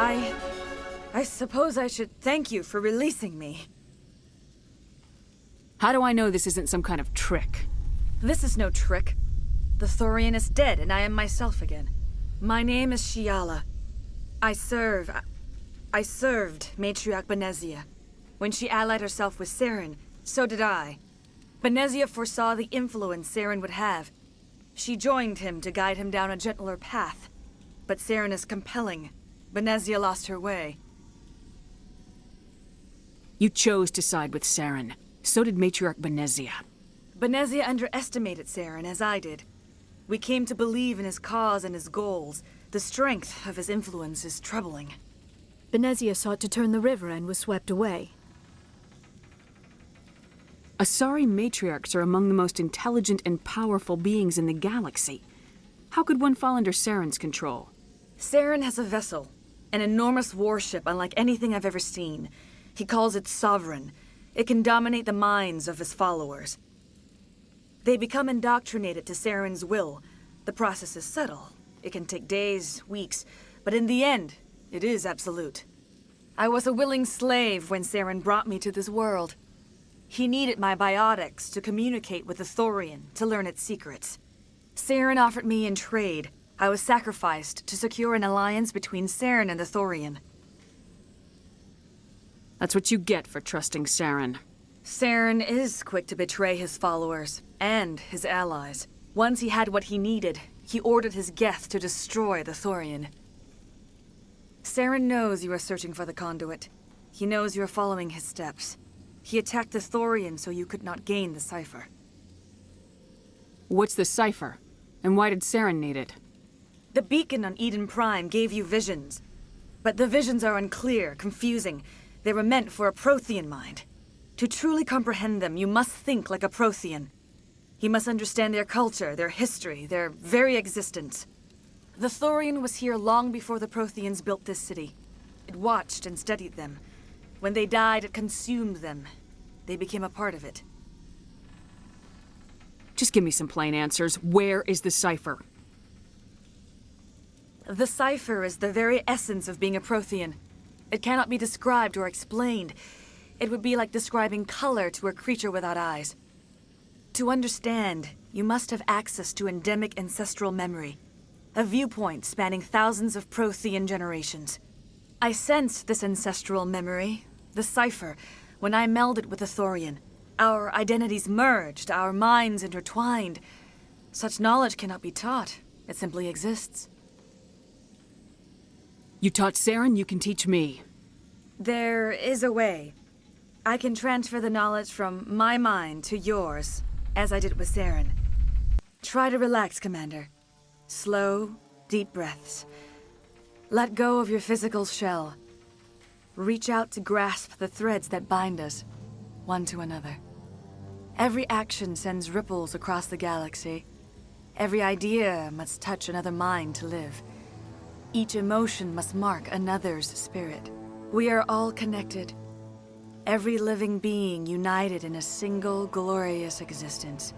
I suppose I should thank you for releasing me. How do I know this isn't some kind of trick? This is no trick. The Thorian is dead, and I am myself again. My name is Shiala. I served Matriarch Benezia. When she allied herself with Saren, so did I. Benezia foresaw the influence Saren would have. She joined him to guide him down a gentler path. But Saren is compelling. Benezia lost her way. You chose to side with Saren. So did Matriarch Benezia. Benezia underestimated Saren, as I did. We came to believe in his cause and his goals. The strength of his influence is troubling. Benezia sought to turn the river and was swept away. Asari matriarchs are among the most intelligent and powerful beings in the galaxy. How could one fall under Saren's control? Saren has a vessel, an enormous warship unlike anything I've ever seen. He calls it Sovereign. It can dominate the minds of his followers. They become indoctrinated to Saren's will. The process is subtle. It can take days, weeks, but in the end, it is absolute. I was a willing slave when Saren brought me to this world. He needed my biotics to communicate with the Thorian, to learn its secrets. Saren offered me in trade. I was sacrificed to secure an alliance between Saren and the Thorian. That's what you get for trusting Saren. Saren is quick to betray his followers, and his allies. Once he had what he needed, he ordered his Geth to destroy the Thorian. Saren knows you are searching for the conduit. He knows you are following his steps. He attacked the Thorian so you could not gain the cipher. What's the cipher? And why did Saren need it? The beacon on Eden Prime gave you visions. But the visions are unclear, confusing. They were meant for a Prothean mind. To truly comprehend them, you must think like a Prothean. You must understand their culture, their history, their very existence. The Thorian was here long before the Protheans built this city. It watched and studied them. When they died, it consumed them. They became a part of it. Just give me some plain answers. Where is the cipher? The cipher is the very essence of being a Prothean. It cannot be described or explained. It would be like describing color to a creature without eyes. To understand, you must have access to endemic ancestral memory, a viewpoint spanning thousands of Prothean generations. I sensed this ancestral memory, the cipher, when I melded with the Thorian. Our identities merged, our minds intertwined. Such knowledge cannot be taught. It simply exists. You taught Saren, you can teach me. There is a way. I can transfer the knowledge from my mind to yours, as I did with Saren. Try to relax, Commander. Slow, deep breaths. Let go of your physical shell. Reach out to grasp the threads that bind us, one to another. Every action sends ripples across the galaxy. Every idea must touch another mind to live. Each emotion must mark another's spirit. We are all connected. Every living being united in a single glorious existence.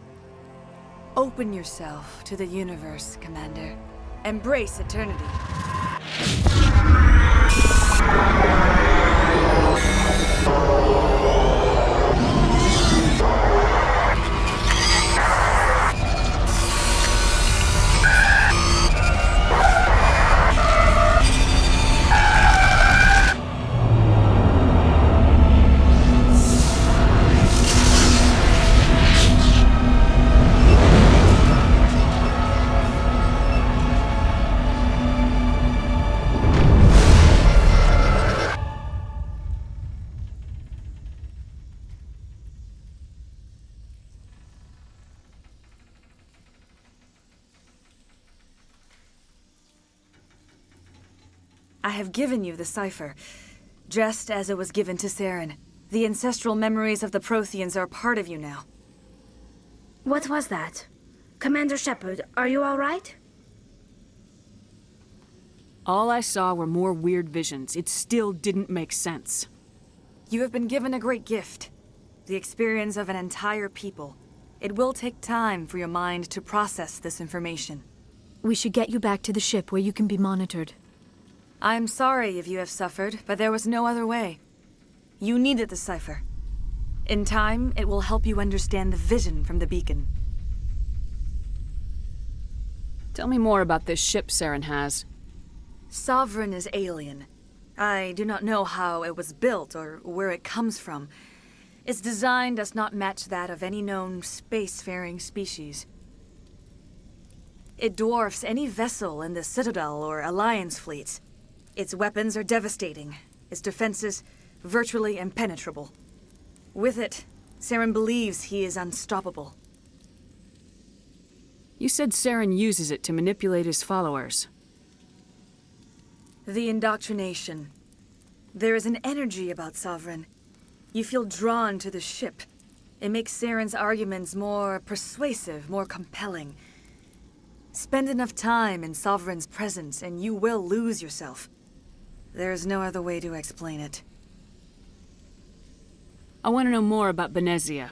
Open yourself to the universe, Commander. Embrace eternity. I have given you the cipher, just as it was given to Saren. The ancestral memories of the Protheans are part of you now. What was that? Commander Shepard, are you all right? All I saw were more weird visions. It still didn't make sense. You have been given a great gift. The experience of an entire people. It will take time for your mind to process this information. We should get you back to the ship where you can be monitored. I'm sorry if you have suffered, but there was no other way. You needed the cipher. In time, it will help you understand the vision from the beacon. Tell me more about this ship Saren has. Sovereign is alien. I do not know how it was built or where it comes from. Its design does not match that of any known spacefaring species. It dwarfs any vessel in the Citadel or Alliance fleets. Its weapons are devastating, its defenses virtually impenetrable. With it, Saren believes he is unstoppable. You said Saren uses it to manipulate his followers. The indoctrination. There is an energy about Sovereign. You feel drawn to the ship. It makes Saren's arguments more persuasive, more compelling. Spend enough time in Sovereign's presence and you will lose yourself. There is no other way to explain it. I want to know more about Benezia.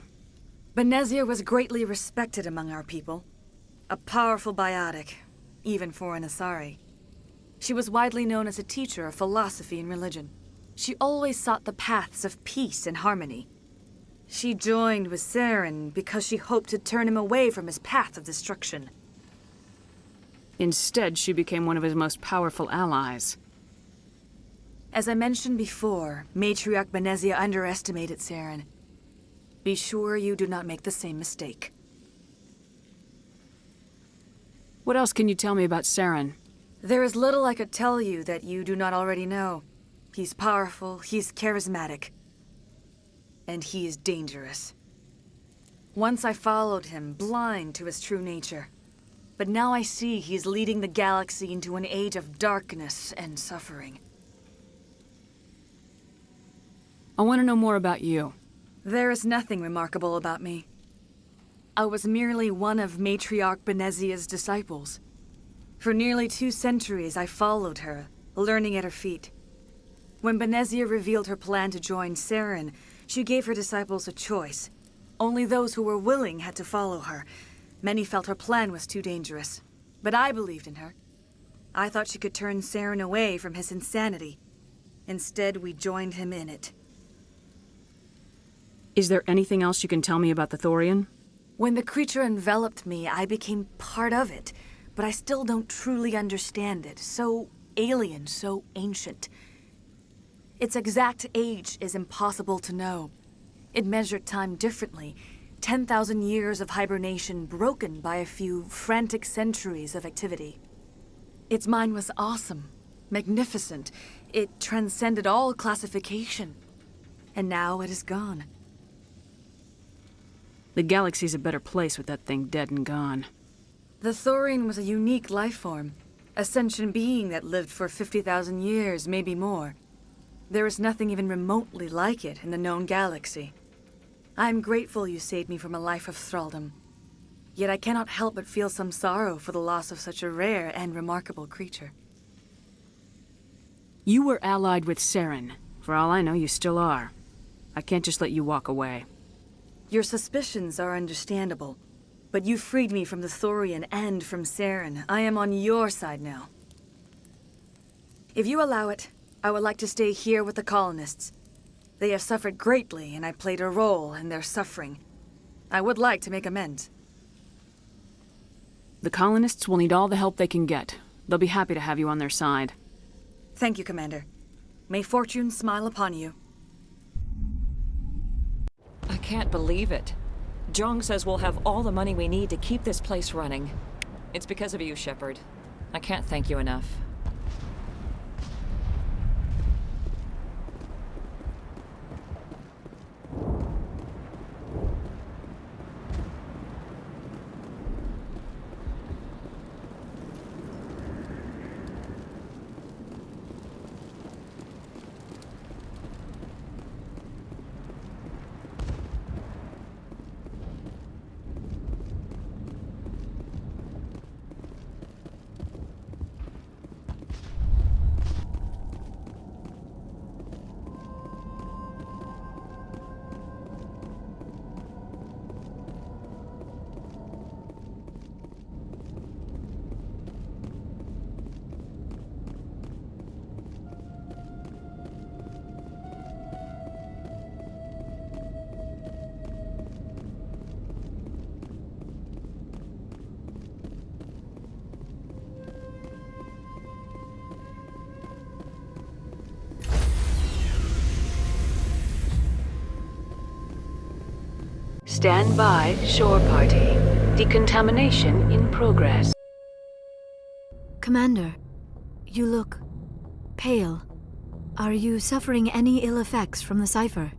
Benezia was greatly respected among our people. A powerful biotic, even for an Asari. She was widely known as a teacher of philosophy and religion. She always sought the paths of peace and harmony. She joined with Saren because she hoped to turn him away from his path of destruction. Instead, she became one of his most powerful allies. As I mentioned before, Matriarch Benezia underestimated Saren. Be sure you do not make the same mistake. What else can you tell me about Saren? There is little I could tell you that you do not already know. He's powerful, he's charismatic, and he is dangerous. Once I followed him, blind to his true nature. But now I see he's leading the galaxy into an age of darkness and suffering. I want to know more about you. There is nothing remarkable about me. I was merely one of Matriarch Benezia's disciples. For nearly 2 centuries I followed her, learning at her feet. When Benezia revealed her plan to join Saren, she gave her disciples a choice. Only those who were willing had to follow her. Many felt her plan was too dangerous, but I believed in her. I thought she could turn Saren away from his insanity. Instead, we joined him in it. Is there anything else you can tell me about the Thorian? When the creature enveloped me, I became part of it, but I still don't truly understand it. So alien, so ancient. Its exact age is impossible to know. It measured time differently. 10,000 years of hibernation broken by a few frantic centuries of activity. Its mind was awesome, magnificent. It transcended all classification. And now it is gone. The galaxy's a better place with that thing dead and gone. The Thorian was a unique life form. A sentient being that lived for 50,000 years, maybe more. There is nothing even remotely like it in the known galaxy. I am grateful you saved me from a life of thraldom. Yet I cannot help but feel some sorrow for the loss of such a rare and remarkable creature. You were allied with Saren. For all I know, you still are. I can't just let you walk away. Your suspicions are understandable, but you freed me from the Thorian and from Saren. I am on your side now. If you allow it, I would like to stay here with the colonists. They have suffered greatly, and I played a role in their suffering. I would like to make amends. The colonists will need all the help they can get. They'll be happy to have you on their side. Thank you, Commander. May fortune smile upon you. I can't believe it. Jong says we'll have all the money we need to keep this place running. It's because of you, Shepard. I can't thank you enough. Stand by, shore party. Decontamination in progress. Commander, you look pale. Are you suffering any ill effects from the cipher?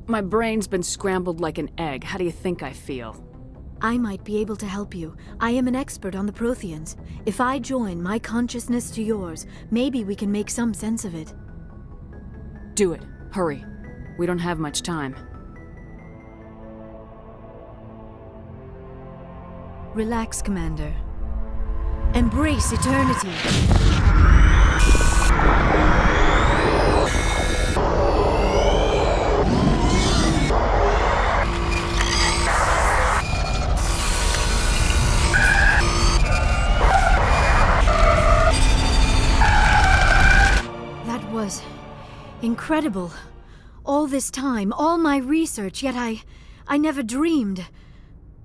My brain's been scrambled like an egg. How do you think I feel? I might be able to help you. I am an expert on the Protheans. If I join my consciousness to yours, maybe we can make some sense of it. Do it. Hurry. We don't have much time. Relax, Commander. Embrace eternity. That was incredible. All this time, all my research, yet I never dreamed.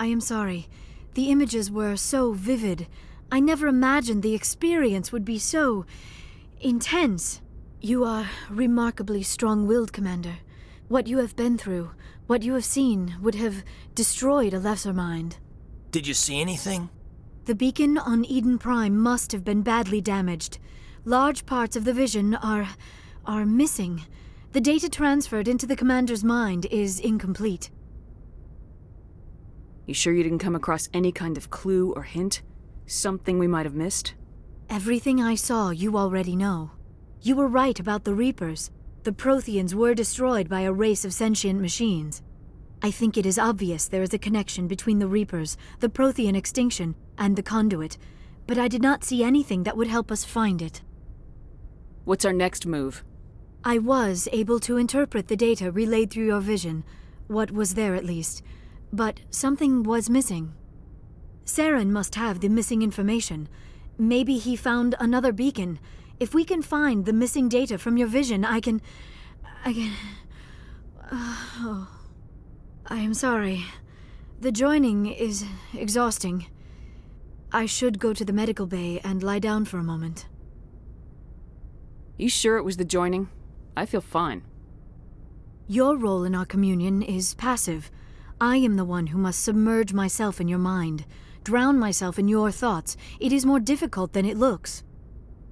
I am sorry. The images were so vivid. I never imagined the experience would be so intense. You are remarkably strong-willed, Commander. What you have been through, what you have seen, would have destroyed a lesser mind. Did you see anything? The beacon on Eden Prime must have been badly damaged. Large parts of the vision are missing. The data transferred into the Commander's mind is incomplete. You sure you didn't come across any kind of clue or hint? Something we might have missed? Everything I saw you already know. You were right about the Reapers. The Protheans were destroyed by a race of sentient machines. I think it is obvious there is a connection between the Reapers, the Prothean extinction, and the Conduit, but I did not see anything that would help us find it. What's our next move? I was able to interpret the data relayed through your vision, what was there at least, but something was missing. Saren must have the missing information. Maybe he found another beacon. If we can find the missing data from your vision, I can... I am sorry. The joining is exhausting. I should go to the medical bay and lie down for a moment. You sure it was the joining? I feel fine. Your role in our communion is passive. I am the one who must submerge myself in your mind, drown myself in your thoughts. It is more difficult than it looks.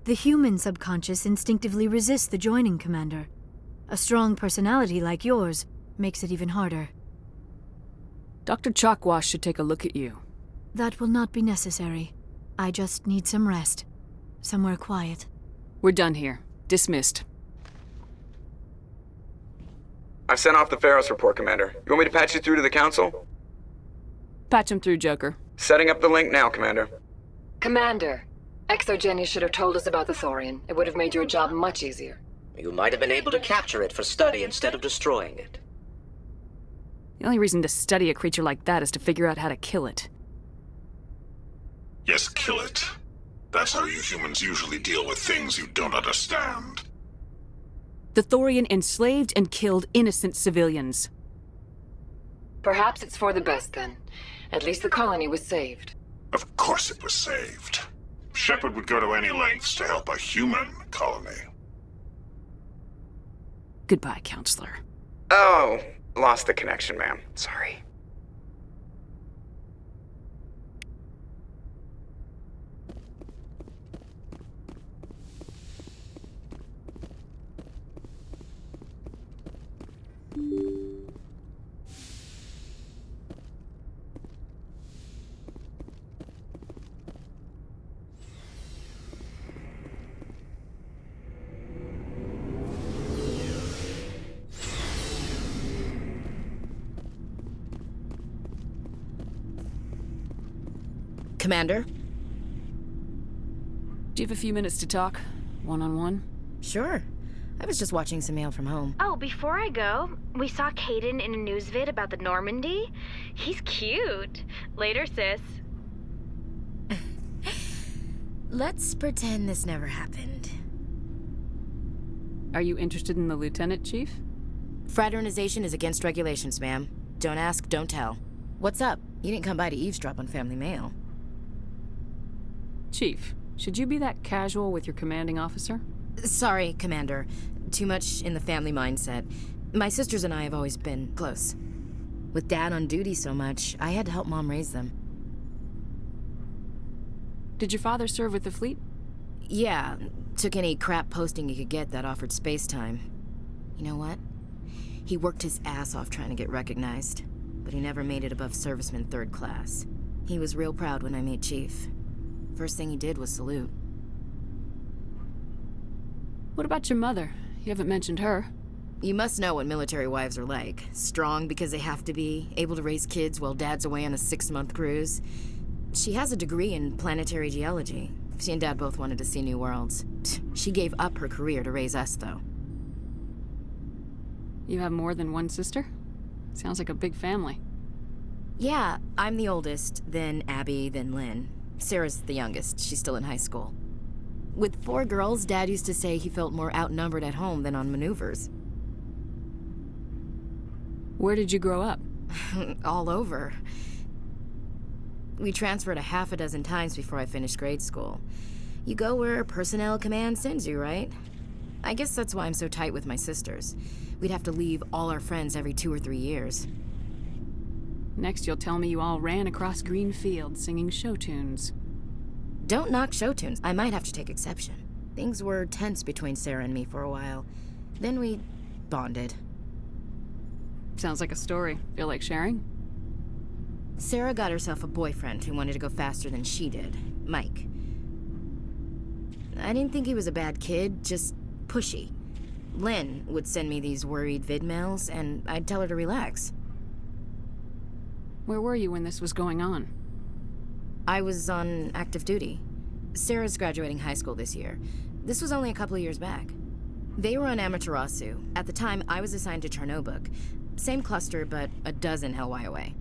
The human subconscious instinctively resists the joining, Commander. A strong personality like yours makes it even harder. Dr. Chalkwash should take a look at you. That will not be necessary. I just need some rest. Somewhere quiet. We're done here. Dismissed. I've sent off the Feros report, Commander. You want me to patch you through to the Council? Patch him through, Joker. Setting up the link now, Commander. Commander, ExoGeni should have told us about the Thorian. It would have made your job much easier. You might have been able to capture it for study instead of destroying it. The only reason to study a creature like that is to figure out how to kill it. Yes, kill it. That's how you humans usually deal with things you don't understand. The Thorian enslaved and killed innocent civilians. Perhaps it's for the best, then. At least the colony was saved. Of course it was saved. Shepard would go to any lengths to help a human colony. Goodbye, Counselor. Oh, lost the connection, ma'am. Sorry. Commander? Do you have a few minutes to talk? One-on-one? Sure. I was just watching some mail from home. Oh, before I go, we saw Caden in a news vid about the Normandy. He's cute. Later, sis. Let's pretend this never happened. Are you interested in the Lieutenant, Chief? Fraternization is against regulations, ma'am. Don't ask, don't tell. What's up? You didn't come by to eavesdrop on family mail. Chief, should you be that casual with your commanding officer? Sorry, Commander. Too much in the family mindset. My sisters and I have always been close. With Dad on duty so much, I had to help Mom raise them. Did your father serve with the fleet? Yeah, took any crap posting he could get that offered space time. You know what? He worked his ass off trying to get recognized, but he never made it above serviceman 3rd class. He was real proud when I made Chief. First thing he did was salute. What about your mother? You haven't mentioned her. You must know what military wives are like. Strong because they have to be, able to raise kids while Dad's away on a 6-month cruise. She has a degree in planetary geology. She and Dad both wanted to see new worlds. She gave up her career to raise us, though. You have more than one sister? Sounds like a big family. Yeah, I'm the oldest, then Abby, then Lynn. Sarah's the youngest. She's still in high school. With 4 girls, Dad used to say he felt more outnumbered at home than on maneuvers. Where did you grow up? All over. We transferred a half a dozen times before I finished grade school. You go where personnel command sends you, right? I guess that's why I'm so tight with my sisters. We'd have to leave all our friends every 2 or 3 years. Next, you'll tell me you all ran across green fields singing show tunes. Don't knock show tunes. I might have to take exception. Things were tense between Sarah and me for a while. Then we bonded. Sounds like a story. Feel like sharing? Sarah got herself a boyfriend who wanted to go faster than she did, Mike. I didn't think he was a bad kid, just pushy. Lynn would send me these worried vid mails, and I'd tell her to relax. Where were you when this was going on? I was on active duty. Sarah's graduating high school this year. This was only a couple of years back. They were on Amaterasu. At the time, I was assigned to Chernobog. Same cluster, but a dozen LY away.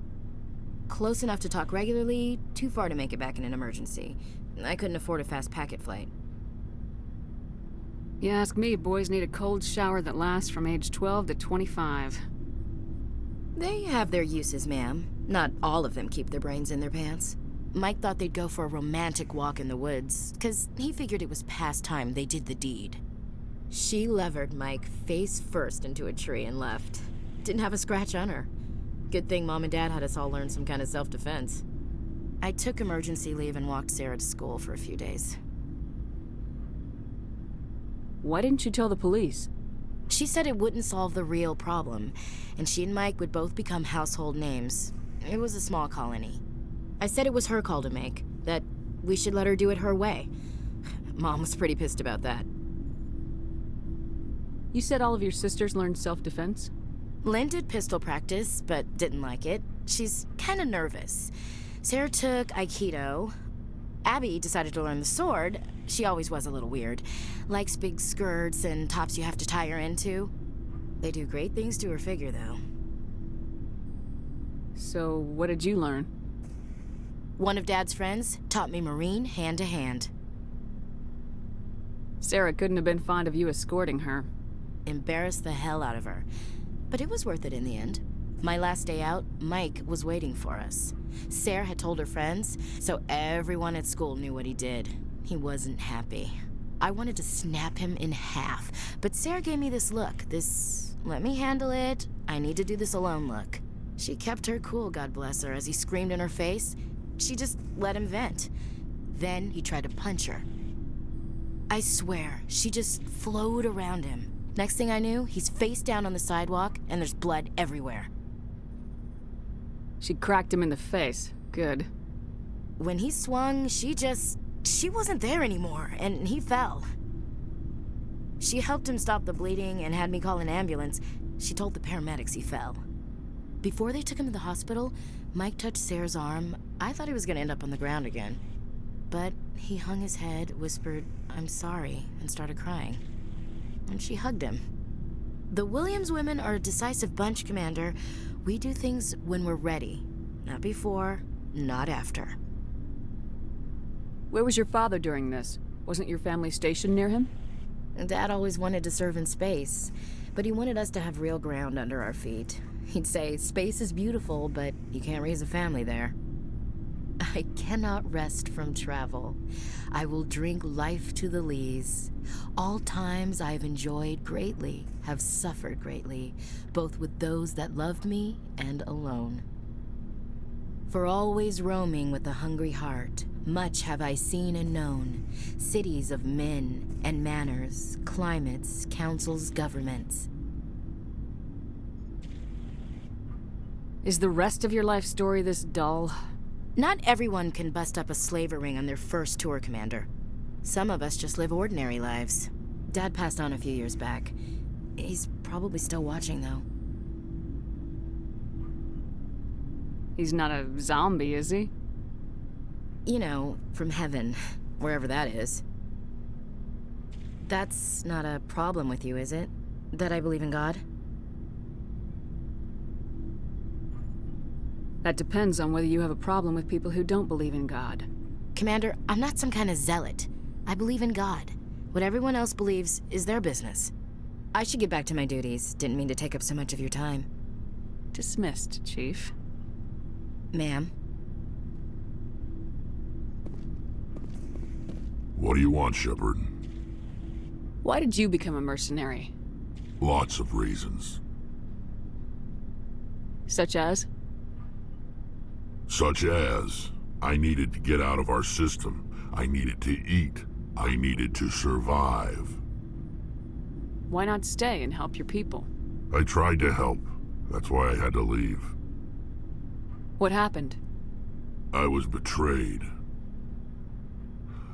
Close enough to talk regularly, too far to make it back in an emergency. I couldn't afford a fast packet flight. You ask me, boys need a cold shower that lasts from age 12 to 25. They have their uses, ma'am. Not all of them keep their brains in their pants. Mike thought they'd go for a romantic walk in the woods, 'cause he figured it was past time they did the deed. She levered Mike face first into a tree and left. Didn't have a scratch on her. Good thing Mom and Dad had us all learn some kind of self-defense. I took emergency leave and walked Sarah to school for a few days. Why didn't you tell the police? She said it wouldn't solve the real problem, and she and Mike would both become household names. It was a small colony. I said it was her call to make, that we should let her do it her way. Mom was pretty pissed about that. You said all of your sisters learned self-defense? Lynn did pistol practice, but didn't like it. She's kinda nervous. Sarah took Aikido. Abby decided to learn the sword. She always was a little weird. Likes big skirts and tops you have to tie her into. They do great things to her figure, though. So, what did you learn? One of Dad's friends taught me Marine hand to hand. Sarah couldn't have been fond of you escorting her. Embarrassed the hell out of her. But it was worth it in the end. My last day out, Mike was waiting for us. Sarah had told her friends, so everyone at school knew what he did. He wasn't happy. I wanted to snap him in half, but Sarah gave me this look, this let me handle it, I need to do this alone look. She kept her cool, God bless her, as he screamed in her face. She just let him vent. Then he tried to punch her. I swear, she just flowed around him. Next thing I knew, he's face down on the sidewalk, and there's blood everywhere. She cracked him in the face. Good. When he swung, she wasn't there anymore, and he fell. She helped him stop the bleeding and had me call an ambulance. She told the paramedics he fell. Before they took him to the hospital, Mike touched Sarah's arm. I thought he was gonna end up on the ground again. But he hung his head, whispered, "I'm sorry," and started crying. And she hugged him. The Williams women are a decisive bunch, Commander. We do things when we're ready. Not before, not after. Where was your father during this? Wasn't your family stationed near him? Dad always wanted to serve in space, but he wanted us to have real ground under our feet. He'd say, space is beautiful, but you can't raise a family there. I cannot rest from travel. I will drink life to the lees. All times I have enjoyed greatly, have suffered greatly, both with those that loved me and alone. For always roaming with a hungry heart, much have I seen and known, cities of men and manners, climates, councils, governments. Is the rest of your life story this dull? Not everyone can bust up a slaver ring on their first tour, Commander. Some of us just live ordinary lives. Dad passed on a few years back. He's probably still watching, though. He's not a zombie, is he? You know, from heaven, wherever that is. That's not a problem with you, is it? That I believe in God? That depends on whether you have a problem with people who don't believe in God. Commander, I'm not some kind of zealot. I believe in God. What everyone else believes is their business. I should get back to my duties. Didn't mean to take up so much of your time. Dismissed, Chief. Ma'am? What do you want, Shepard? Why did you become a mercenary? Lots of reasons. Such as? Such as, I needed to get out of our system. I needed to eat. I needed to survive. Why not stay and help your people? I tried to help. That's why I had to leave. What happened? I was betrayed.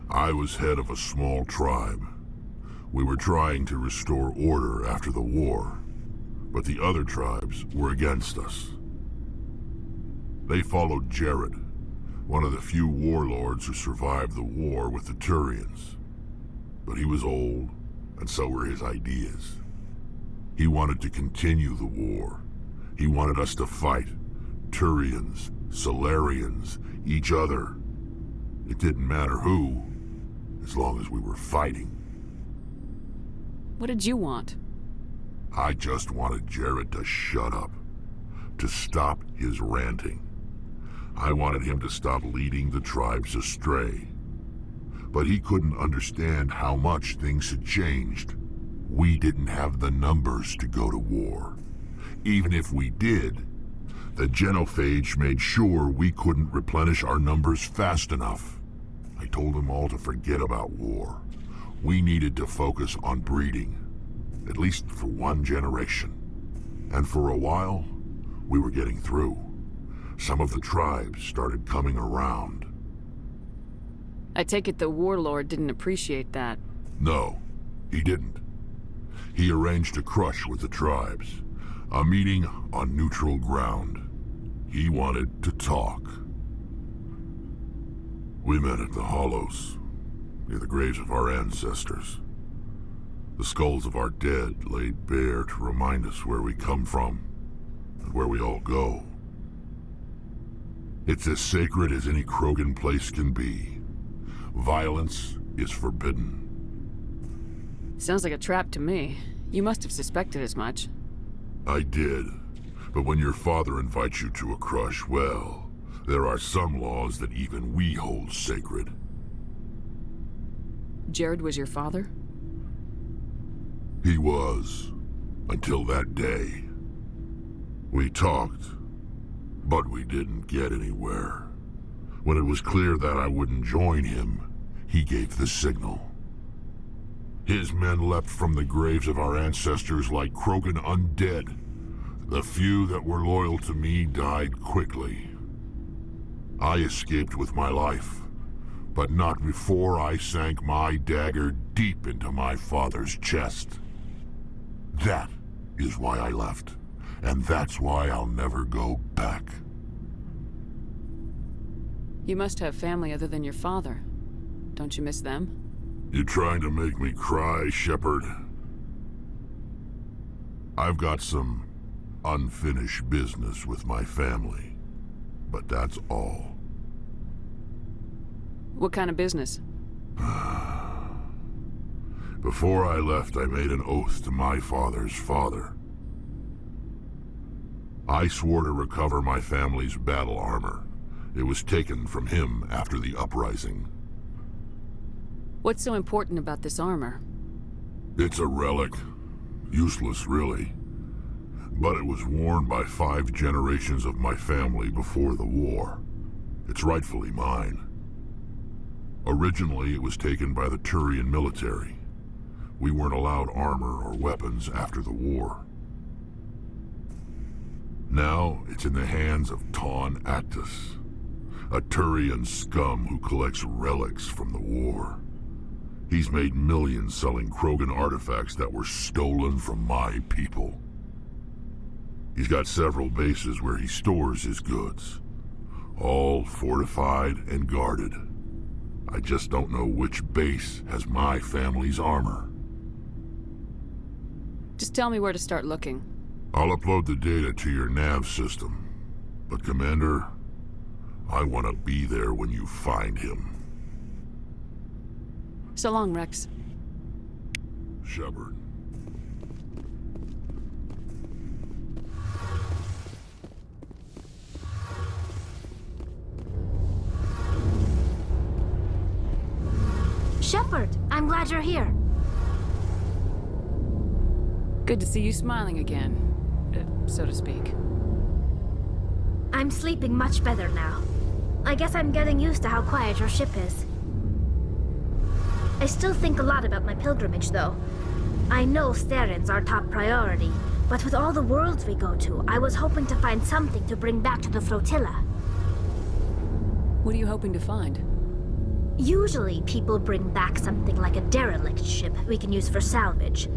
I was head of a small tribe. We were trying to restore order after the war, but the other tribes were against us. They followed Jared, one of the few warlords who survived the war with the Turians. But he was old, and so were his ideas. He wanted to continue the war. He wanted us to fight. Turians, Solarians, each other. It didn't matter who, as long as we were fighting. What did you want? I just wanted Jared to shut up, to stop his ranting. I wanted him to stop leading the tribes astray. But he couldn't understand how much things had changed. We didn't have the numbers to go to war. Even if we did, the genophage made sure we couldn't replenish our numbers fast enough. I told them all to forget about war. We needed to focus on breeding, at least for one generation. And for a while, we were getting through. Some of the tribes started coming around. I take it the warlord didn't appreciate that. No, he didn't. He arranged a crush with the tribes, a meeting on neutral ground. He wanted to talk. We met at the Hollows, near the graves of our ancestors. The skulls of our dead laid bare to remind us where we come from, and where we all go. It's as sacred as any Krogan place can be. Violence is forbidden. Sounds like a trap to me. You must have suspected as much. I did. But when your father invites you to a crush, well, there are some laws that even we hold sacred. Jared was your father? He was. Until that day. We talked, but we didn't get anywhere. When it was clear that I wouldn't join him, he gave the signal. His men leapt from the graves of our ancestors like Krogan undead. The few that were loyal to me died quickly. I escaped with my life, but not before I sank my dagger deep into my father's chest. That is why I left, and that's why I'll never go back. You must have family other than your father. Don't you miss them? You trying to make me cry, Shepard? I've got some unfinished business with my family, but that's all. What kind of business? Before I left, I made an oath to my father's father. I swore to recover my family's battle armor, It was taken from him after the uprising. What's so important about this armor? It's a relic. Useless, really. But it was worn by 5 generations of my family before the war. It's rightfully mine. Originally, it was taken by the Turian military. We weren't allowed armor or weapons after the war. Now, it's in the hands of Taun Actus, a Turian scum who collects relics from the war. He's made millions selling Krogan artifacts that were stolen from my people. He's got several bases where he stores his goods, all fortified and guarded. I just don't know which base has my family's armor. Just tell me where to start looking. I'll upload the data to your nav system. But Commander, I want to be there when you find him. So long, Rex. Shepard. Shepard, I'm glad you're here. Good to see you smiling again, so to speak. I'm sleeping much better now. I guess I'm getting used to how quiet your ship is. I still think a lot about my pilgrimage, though. I know Steren's our top priority, but with all the worlds we go to, I was hoping to find something to bring back to the flotilla. What are you hoping to find? Usually, people bring back something like a derelict ship we can use for salvage.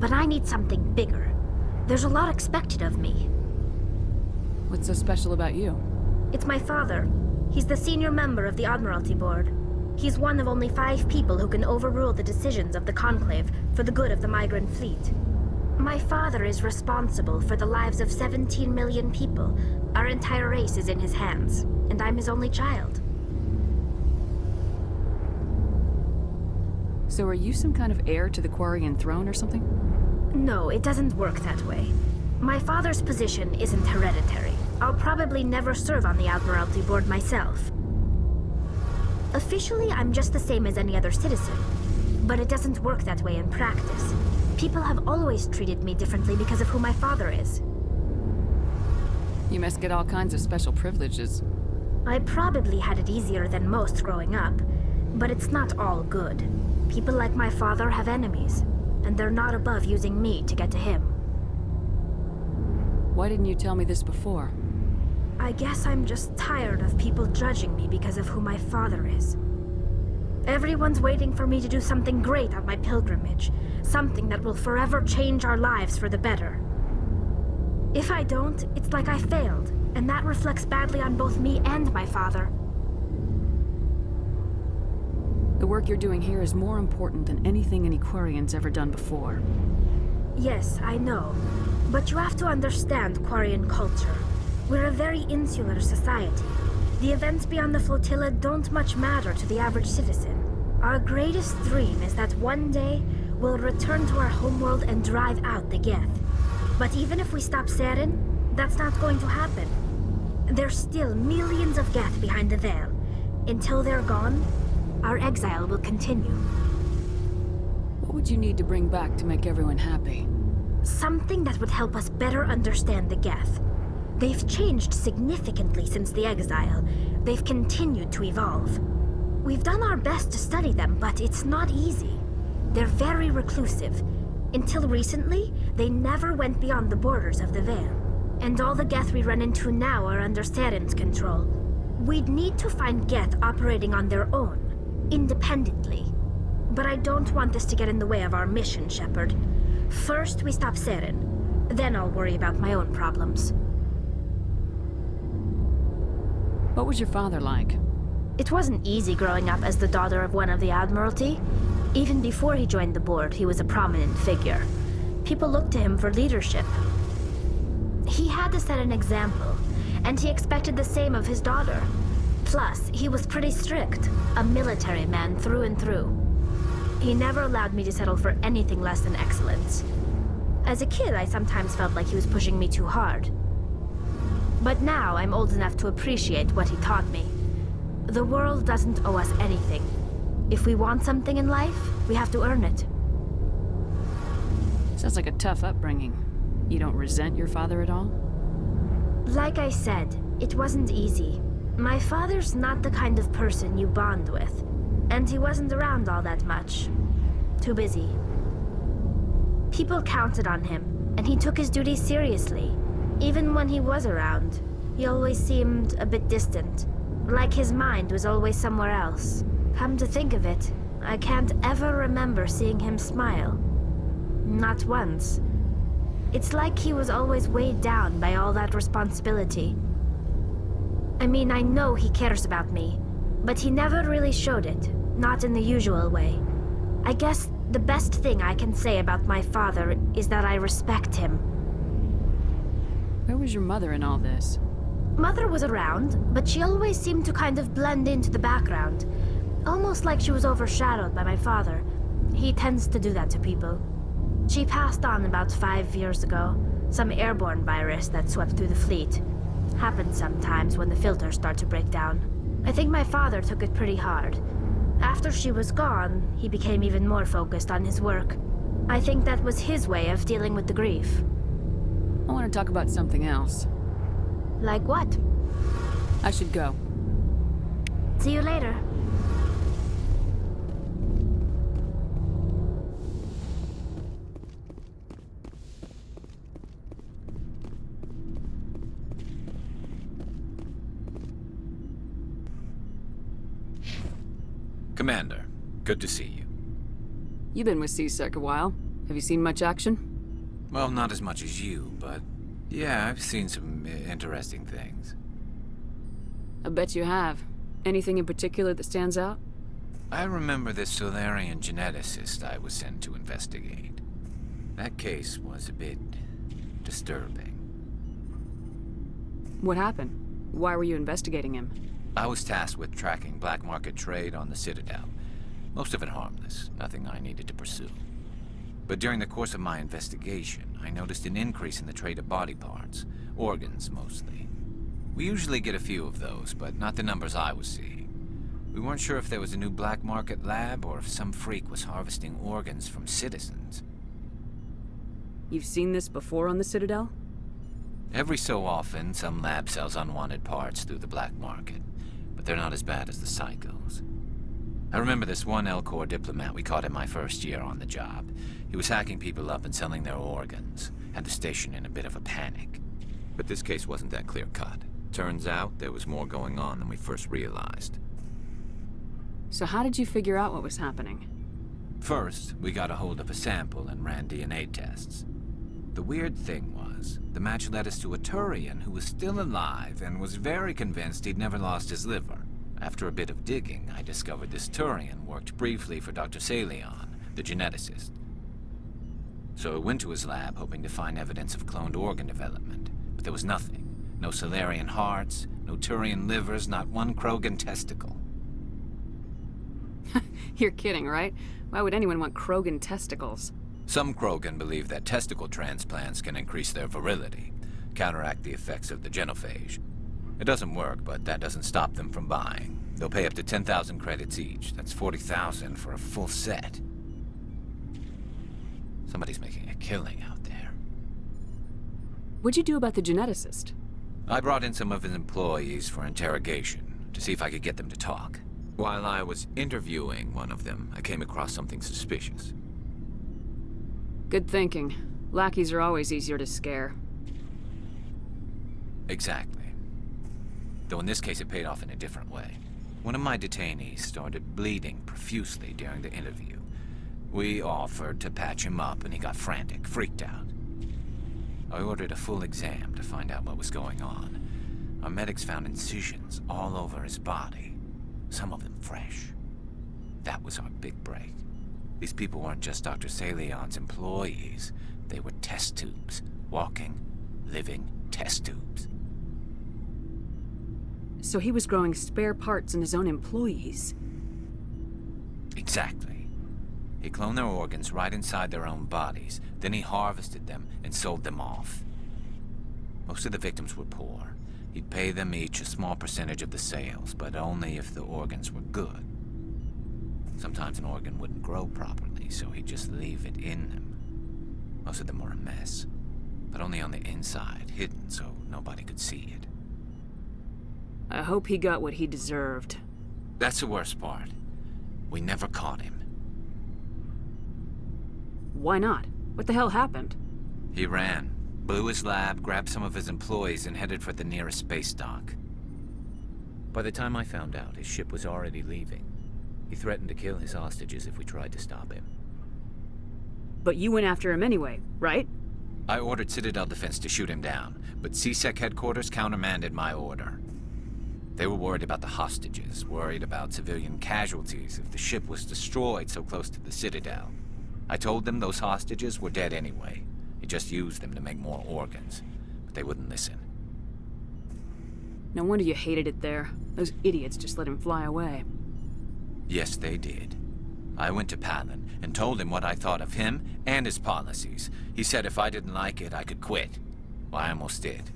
But I need something bigger. There's a lot expected of me. What's so special about you? It's my father. He's the senior member of the Admiralty Board. He's one of only 5 people who can overrule the decisions of the Conclave for the good of the migrant fleet. My father is responsible for the lives of 17 million people. Our entire race is in his hands, and I'm his only child. So are you some kind of heir to the Quarian throne or something? No, it doesn't work that way. My father's position isn't hereditary. I'll probably never serve on the Admiralty Board myself. Officially, I'm just the same as any other citizen. But it doesn't work that way in practice. People have always treated me differently because of who my father is. You must get all kinds of special privileges. I probably had it easier than most growing up, but it's not all good. People like my father have enemies, and they're not above using me to get to him. Why didn't you tell me this before? I guess I'm just tired of people judging me because of who my father is. Everyone's waiting for me to do something great on my pilgrimage, something that will forever change our lives for the better. If I don't, it's like I failed, and that reflects badly on both me and my father. The work you're doing here is more important than anything any Quarian's ever done before. Yes, I know. But you have to understand Quarian culture. We're a very insular society. The events beyond the flotilla don't much matter to the average citizen. Our greatest dream is that one day we'll return to our homeworld and drive out the Geth. But even if we stop Saren, that's not going to happen. There's still millions of Geth behind the veil. Until they're gone, our exile will continue. What would you need to bring back to make everyone happy? Something that would help us better understand the Geth. They've changed significantly since the exile. They've continued to evolve. We've done our best to study them, but it's not easy. They're very reclusive. Until recently, they never went beyond the borders of the Veil. And all the Geth we run into now are under Saren's control. We'd need to find Geth operating on their own, independently. But I don't want this to get in the way of our mission, Shepard. First, we stop Saren. Then I'll worry about my own problems. What was your father like? It wasn't easy growing up as the daughter of one of the Admiralty. Even before he joined the board, he was a prominent figure. People looked to him for leadership. He had to set an example, and he expected the same of his daughter. Plus, he was pretty strict, a military man through and through. He never allowed me to settle for anything less than excellence. As a kid, I sometimes felt like he was pushing me too hard. But now I'm old enough to appreciate what he taught me. The world doesn't owe us anything. If we want something in life, we have to earn it. Sounds like a tough upbringing. You don't resent your father at all? Like I said, it wasn't easy. My father's not the kind of person you bond with, and he wasn't around all that much. Too busy. People counted on him, and he took his duties seriously. Even when he was around, he always seemed a bit distant, like his mind was always somewhere else. Come to think of it, I can't ever remember seeing him smile. Not once. It's like he was always weighed down by all that responsibility. I mean, I know he cares about me, but he never really showed it, not in the usual way. I guess the best thing I can say about my father is that I respect him. Where was your mother in all this? Mother was around, but she always seemed to kind of blend into the background. Almost like she was overshadowed by my father. He tends to do that to people. She passed on about 5 years ago. Some airborne virus that swept through the fleet. Happens sometimes when the filters start to break down. I think my father took it pretty hard. After she was gone, he became even more focused on his work. I think that was his way of dealing with the grief. I want to talk about something else. Like what? I should go. See you later. Commander, good to see you. You've been with CSEC a while. Have you seen much action? Well, not as much as you, but yeah, I've seen some interesting things. I bet you have. Anything in particular that stands out? I remember this Solarian geneticist I was sent to investigate. That case was a bit disturbing. What happened? Why were you investigating him? I was tasked with tracking black market trade on the Citadel. Most of it harmless, nothing I needed to pursue. But during the course of my investigation, I noticed an increase in the trade of body parts, organs mostly. We usually get a few of those, but not the numbers I was seeing. We weren't sure if there was a new black market lab or if some freak was harvesting organs from citizens. You've seen this before on the Citadel? Every so often, some lab sells unwanted parts through the black market, but they're not as bad as the psychos. I remember this one L-Corps diplomat we caught in my first year on the job. He was hacking people up and selling their organs, had the station in a bit of a panic. But this case wasn't that clear-cut. Turns out there was more going on than we first realized. So how did you figure out what was happening? First, we got a hold of a sample and ran DNA tests. The weird thing was, the match led us to a Turian who was still alive and was very convinced he'd never lost his liver. After a bit of digging, I discovered this Turian worked briefly for Dr. Salion, the geneticist. So I went to his lab hoping to find evidence of cloned organ development, but there was nothing. No Solarian hearts, no Turian livers, not one Krogan testicle. You're kidding, right? Why would anyone want Krogan testicles? Some Krogan believe that testicle transplants can increase their virility, counteract the effects of the genophage. It doesn't work, but that doesn't stop them from buying. They'll pay up to 10,000 credits each. That's 40,000 for a full set. Somebody's making a killing out there. What'd you do about the geneticist? I brought in some of his employees for interrogation, to see if I could get them to talk. While I was interviewing one of them, I came across something suspicious. Good thinking. Lackeys are always easier to scare. Exactly. Though in this case it paid off in a different way. One of my detainees started bleeding profusely during the interview. We offered to patch him up and he got frantic, freaked out. I ordered a full exam to find out what was going on. Our medics found incisions all over his body, some of them fresh. That was our big break. These people weren't just Dr. Salion's employees. They were test tubes. Walking, living test tubes. So he was growing spare parts in his own employees? Exactly. He cloned their organs right inside their own bodies. Then he harvested them and sold them off. Most of the victims were poor. He'd pay them each a small percentage of the sales, but only if the organs were good. Sometimes an organ wouldn't grow properly, so he'd just leave it in them. Most of them were a mess, but only on the inside, hidden so nobody could see it. I hope he got what he deserved. That's the worst part. We never caught him. Why not? What the hell happened? He ran, blew his lab, grabbed some of his employees, and headed for the nearest space dock. By the time I found out, his ship was already leaving. He threatened to kill his hostages if we tried to stop him. But you went after him anyway, right? I ordered Citadel Defense to shoot him down, but CSEC headquarters countermanded my order. They were worried about the hostages, worried about civilian casualties if the ship was destroyed so close to the Citadel. I told them those hostages were dead anyway. He just used them to make more organs, but they wouldn't listen. No wonder you hated it there. Those idiots just let him fly away. Yes, they did. I went to Palin and told him what I thought of him and his policies. He said if I didn't like it, I could quit. Well, I almost did.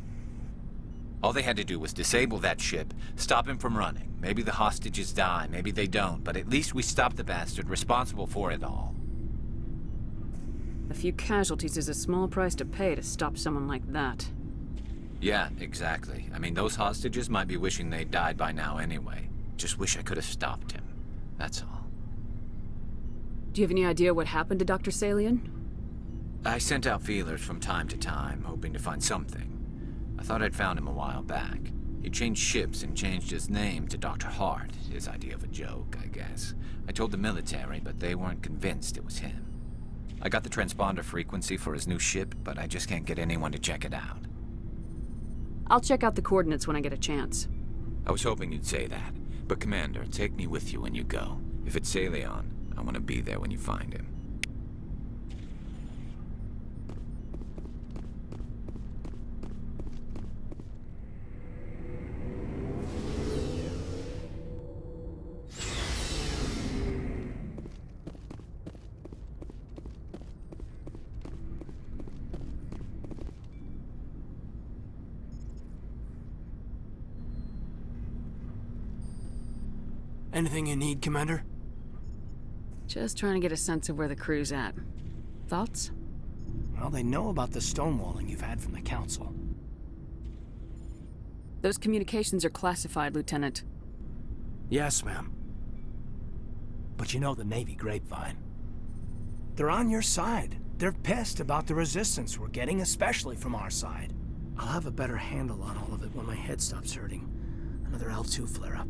All they had to do was disable that ship, stop him from running. Maybe the hostages die, maybe they don't, but at least we stopped the bastard responsible for it all. A few casualties is a small price to pay to stop someone like that. Yeah, exactly. I mean, those hostages might be wishing they'd died by now anyway. Just wish I could have stopped him. That's all. Do you have any idea what happened to Dr. Salian? I sent out feelers from time to time, hoping to find something. I thought I'd found him a while back. He changed ships and changed his name to Dr. Hart, his idea of a joke, I guess. I told the military, but they weren't convinced it was him. I got the transponder frequency for his new ship, but I just can't get anyone to check it out. I'll check out the coordinates when I get a chance. I was hoping you'd say that. But Commander, take me with you when you go. If it's Salion, I want to be there when you find him. Anything you need, Commander? Just trying to get a sense of where the crew's at. Thoughts? Well, they know about the stonewalling you've had from the Council. Those communications are classified, Lieutenant. Yes, ma'am. But you know the Navy grapevine. They're on your side. They're pissed about the resistance we're getting, especially from our side. I'll have a better handle on all of it when my head stops hurting. Another L2 flare-up.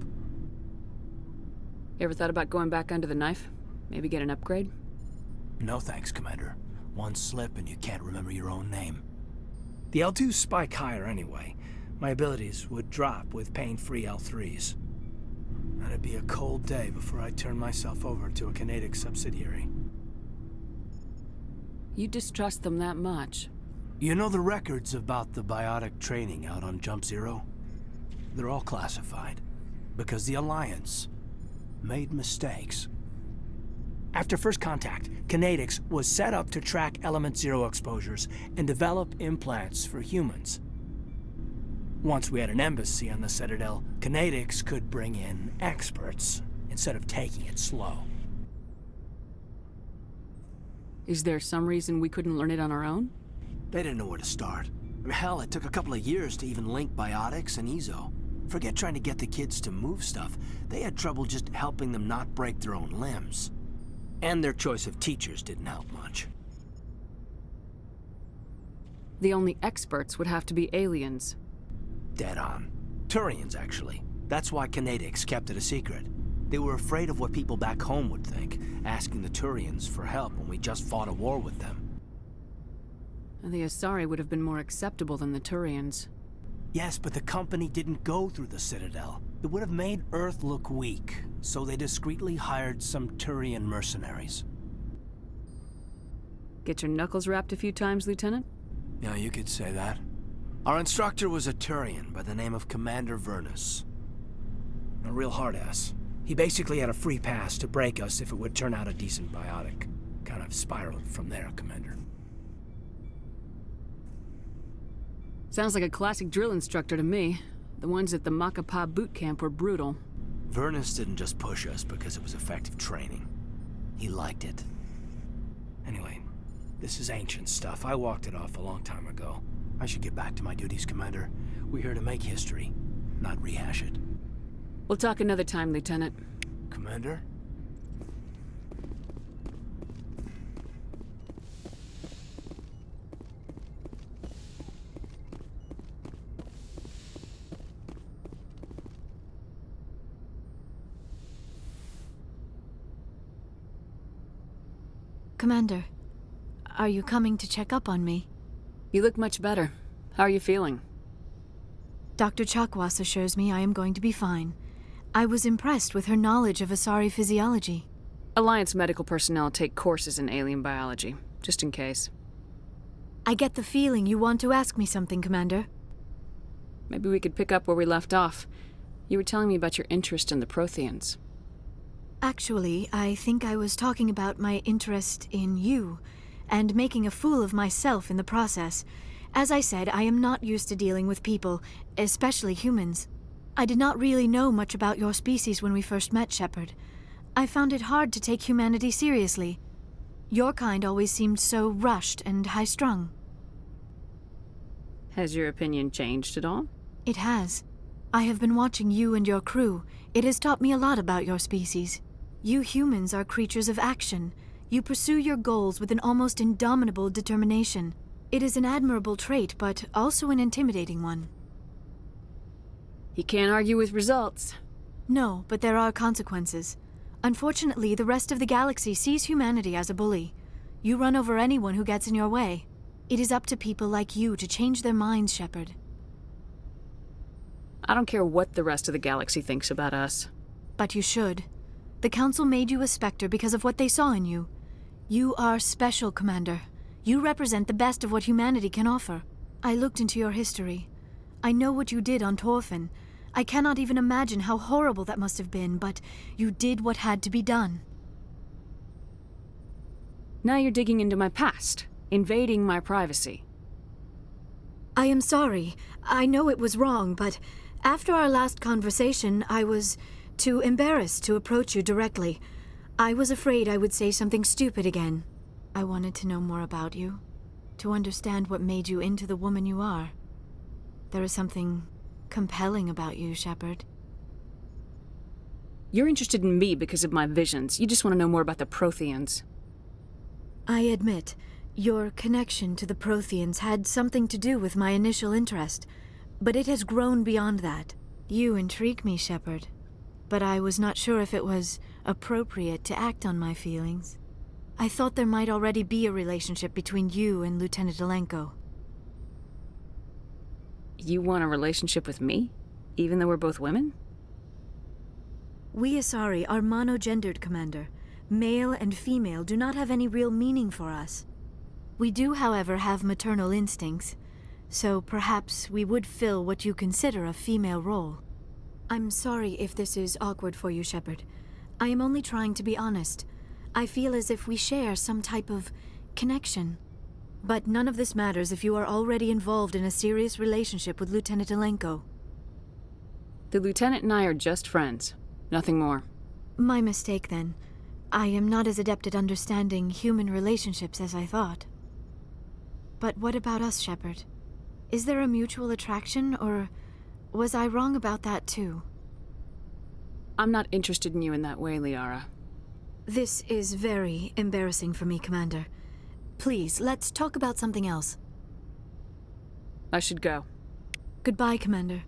You ever thought about going back under the knife? Maybe get an upgrade? No thanks, Commander. One slip and you can't remember your own name. The L2s spike higher anyway. My abilities would drop with pain-free L3s. And it'd be a cold day before I turn myself over to a Canadic subsidiary. You distrust them that much? You know the records about the biotic training out on Jump Zero? They're all classified. Because the Alliance made mistakes. After first contact, Canadics was set up to track Element Zero exposures and develop implants for humans. Once we had an embassy on the Citadel, Canadics could bring in experts instead of taking it slow. Is there some reason we couldn't learn it on our own? They didn't know where to start. Hell, it took a couple of years to even link biotics and Ezo. Forget trying to get the kids to move stuff. They had trouble just helping them not break their own limbs. And their choice of teachers didn't help much. The only experts would have to be aliens. Dead on. Turians, actually. That's why Canadics kept it a secret. They were afraid of what people back home would think, asking the Turians for help when we just fought a war with them. And the Asari would have been more acceptable than the Turians. Yes, but the company didn't go through the Citadel. It would have made Earth look weak, so they discreetly hired some Turian mercenaries. Get your knuckles rapped a few times, Lieutenant? Yeah, you could say that. Our instructor was a Turian by the name of Commander Vernus. A real hard-ass. He basically had a free pass to break us if it would turn out a decent biotic. Kind of spiraled from there, Commander. Sounds like a classic drill instructor to me. The ones at the Macapa boot camp were brutal. Vernus didn't just push us because it was effective training. He liked it. Anyway, this is ancient stuff. I walked it off a long time ago. I should get back to my duties, Commander. We're here to make history, not rehash it. We'll talk another time, Lieutenant. Commander? Commander, are you coming to check up on me? You look much better. How are you feeling? Dr. Chakwas assures me I am going to be fine. I was impressed with her knowledge of Asari physiology. Alliance medical personnel take courses in alien biology, just in case. I get the feeling you want to ask me something, Commander. Maybe we could pick up where we left off. You were telling me about your interest in the Protheans. Actually, I think I was talking about my interest in you, and making a fool of myself in the process. As I said, I am not used to dealing with people, especially humans. I did not really know much about your species when we first met, Shepard. I found it hard to take humanity seriously. Your kind always seemed so rushed and high-strung. Has your opinion changed at all? It has. I have been watching you and your crew. It has taught me a lot about your species. You humans are creatures of action. You pursue your goals with an almost indomitable determination. It is an admirable trait, but also an intimidating one. You can't argue with results. No, but there are consequences. Unfortunately, the rest of the galaxy sees humanity as a bully. You run over anyone who gets in your way. It is up to people like you to change their minds, Shepard. I don't care what the rest of the galaxy thinks about us. But you should. The Council made you a Spectre because of what they saw in you. You are special, Commander. You represent the best of what humanity can offer. I looked into your history. I know what you did on Torfin. I cannot even imagine how horrible that must have been, but you did what had to be done. Now you're digging into my past, invading my privacy. I am sorry. I know it was wrong, but after our last conversation, I was too embarrassed to approach you directly. I was afraid I would say something stupid again. I wanted to know more about you, to understand what made you into the woman you are. There is something compelling about you, Shepard. You're interested in me because of my visions. You just want to know more about the Protheans. I admit, your connection to the Protheans had something to do with my initial interest, but it has grown beyond that. You intrigue me, Shepard, but I was not sure if it was appropriate to act on my feelings. I thought there might already be a relationship between you and Lieutenant Alenko. You want a relationship with me? Even though we're both women? We Asari are monogendered, Commander. Male and female do not have any real meaning for us. We do, however, have maternal instincts, so perhaps we would fill what you consider a female role. I'm sorry if this is awkward for you, Shepard. I am only trying to be honest. I feel as if we share some type of connection. But none of this matters if you are already involved in a serious relationship with Lieutenant Alenko. The Lieutenant and I are just friends. Nothing more. My mistake, then. I am not as adept at understanding human relationships as I thought. But what about us, Shepard? Is there a mutual attraction, or was I wrong about that too? I'm not interested in you in that way, Liara. This is very embarrassing for me, Commander. Please, let's talk about something else. I should go. Goodbye, Commander.